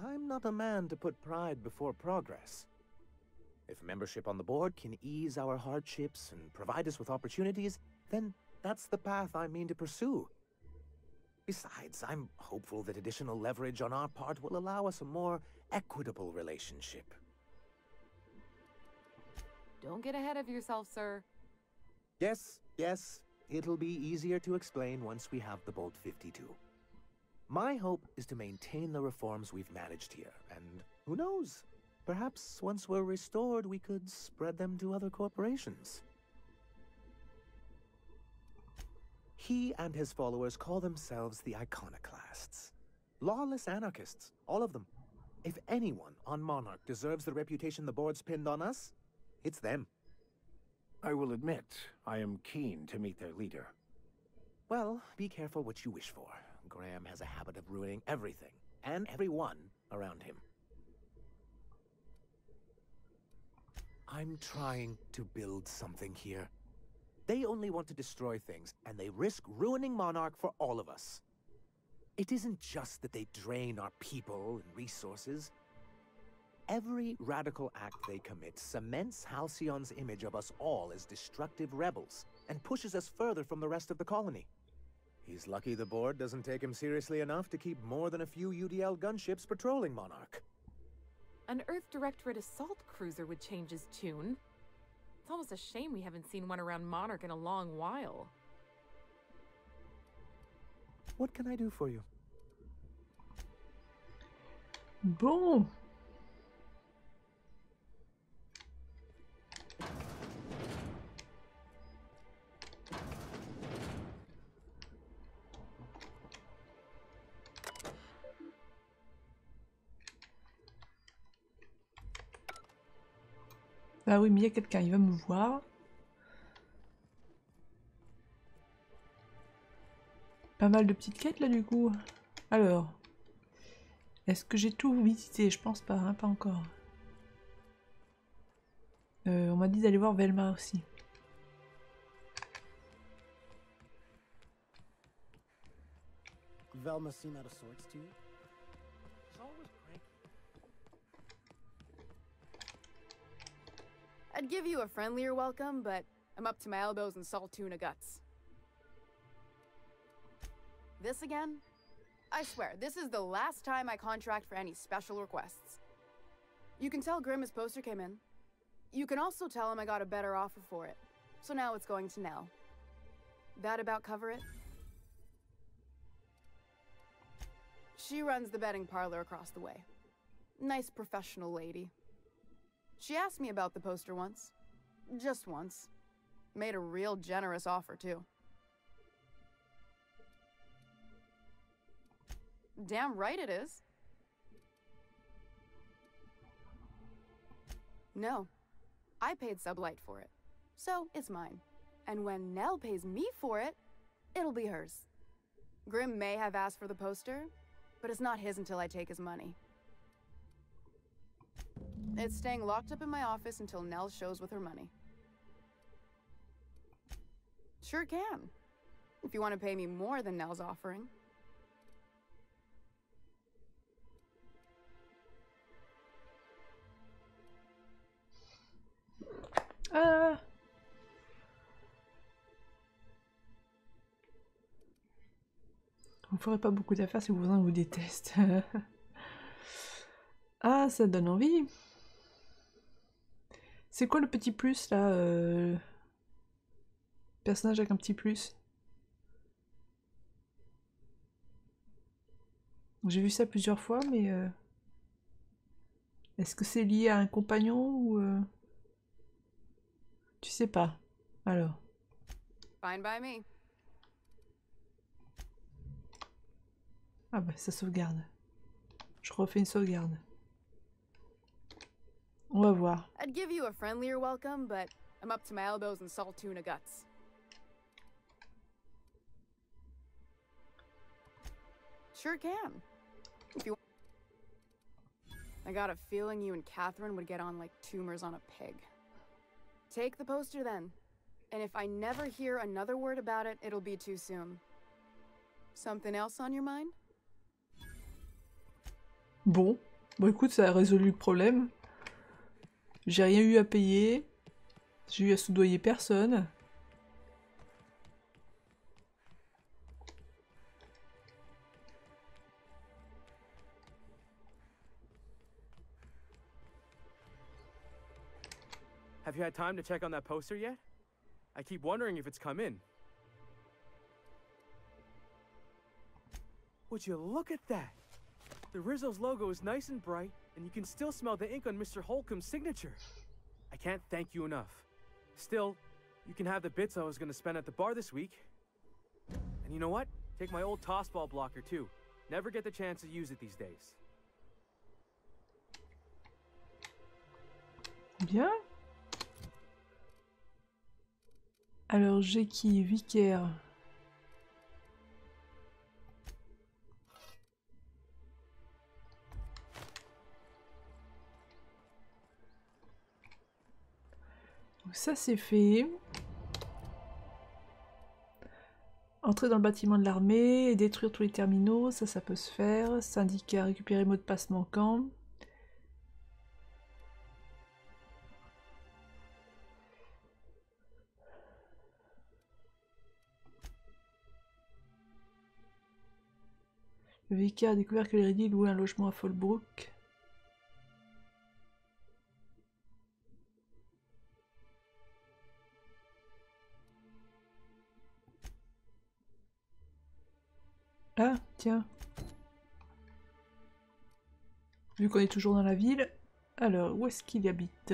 Speaker 20: I'm not a man to put pride before progress. If membership on the board can ease our hardships and provide us with opportunities, then that's the path I mean to pursue. Besides, I'm hopeful that additional leverage on our part will allow us a more equitable relationship.
Speaker 5: Don't get ahead of yourself, sir.
Speaker 20: Yes, it'll be easier to explain once we have the Bolt 52. My hope is to maintain the reforms we've managed here, and who knows? Perhaps once we're restored, we could spread them to other corporations. He and his followers call themselves the Iconoclasts. Lawless anarchists, all of them. If anyone on Monarch deserves the reputation the board's pinned on us, it's them.
Speaker 21: I will admit, I am keen to meet their leader.
Speaker 20: Well, be careful what you wish for. Graham has a habit of ruining everything, and everyone around him. I'm trying to build something here. They only want to destroy things, and they risk ruining Monarch for all of us. It isn't just that they drain our people and resources. Every radical act they commit cements Halcyon's image of us all as destructive rebels, and pushes us further from the rest of the colony. He's lucky the board doesn't take him seriously enough to keep more than a few UDL gunships patrolling Monarch.
Speaker 5: An Earth Directorate assault cruiser would change his tune. It's almost a shame we haven't seen one around Monarch in a long while.
Speaker 20: What can I do for you?
Speaker 1: Bon. Ah oui, mais il y a quelqu'un, il va me voir. Pas mal de petites quêtes là du coup. Alors, est-ce que j'ai tout visité? Je pense pas, hein, pas encore. On m'a dit d'aller voir Velma aussi.
Speaker 3: Velma seem out of sorts to you?
Speaker 18: I'd give you a friendlier welcome, but I'm up to my elbows in salt tuna guts. This again? I swear, this is the last time I contract for any special requests. You can tell Grimm his poster came in. You can also tell him I got a better offer for it. So now it's going to Nell. That about cover it? She runs the betting parlor across the way. Nice professional lady. She asked me about the poster once. Just once. Made a real generous offer, too. Damn right it is. No. I paid Sublight for it. So, it's mine. And when Nell pays me for it, it'll be hers. Grimm may have asked for the poster, but it's not his until I take his money. It's staying locked up in my office until Nell shows with her money. Sure can. If you want to pay me more than Nell's offering.
Speaker 1: Vous ne ferez pas beaucoup d'affaires si vos voisins vous détestent. Ah, ça donne envie. C'est quoi le petit plus là Personnage avec un petit plus. J'ai vu ça plusieurs fois, mais est-ce que c'est lié à un compagnon ou tu sais pas. Alors.
Speaker 18: Fine by me.
Speaker 1: Ah bah ça sauvegarde. Je refais une sauvegarde. On va voir.
Speaker 18: I'd give you a friendlier welcome, but I'm up to my elbows in salt tuna guts. Sure can. If you... I got a feeling you and Catherine would get on like tumors on a pig. Take the poster then. And if I never hear another word about it, it'll be too soon. Something else on your mind?
Speaker 1: Bon, écoute, ça a résolu le problème. J'ai rien eu à payer. J'ai eu à soudoyer personne.
Speaker 6: Have you had time to check on that poster yet? I keep wondering if it's come in. Would you look at that? The Rizzo's logo is nice and bright, and you can still smell the ink on Mr. Holcomb's signature. I can't thank you enough. Still, you can have the bits I was going to spend at the bar this week. And you know what? Take my old tossball blocker too. Never get the chance to use it these days.
Speaker 1: Bien. Alors j'ai qui? Vicaire. Donc ça c'est fait. Entrer dans le bâtiment de l'armée et détruire tous les terminaux, ça peut se faire. Syndicat, récupérer mot de passe manquant. Le vicaire a découvert que les Reddy louaient un logement à Fallbrook. Ah, tiens. Vu qu'on est toujours dans la ville, alors où est-ce qu'il habite?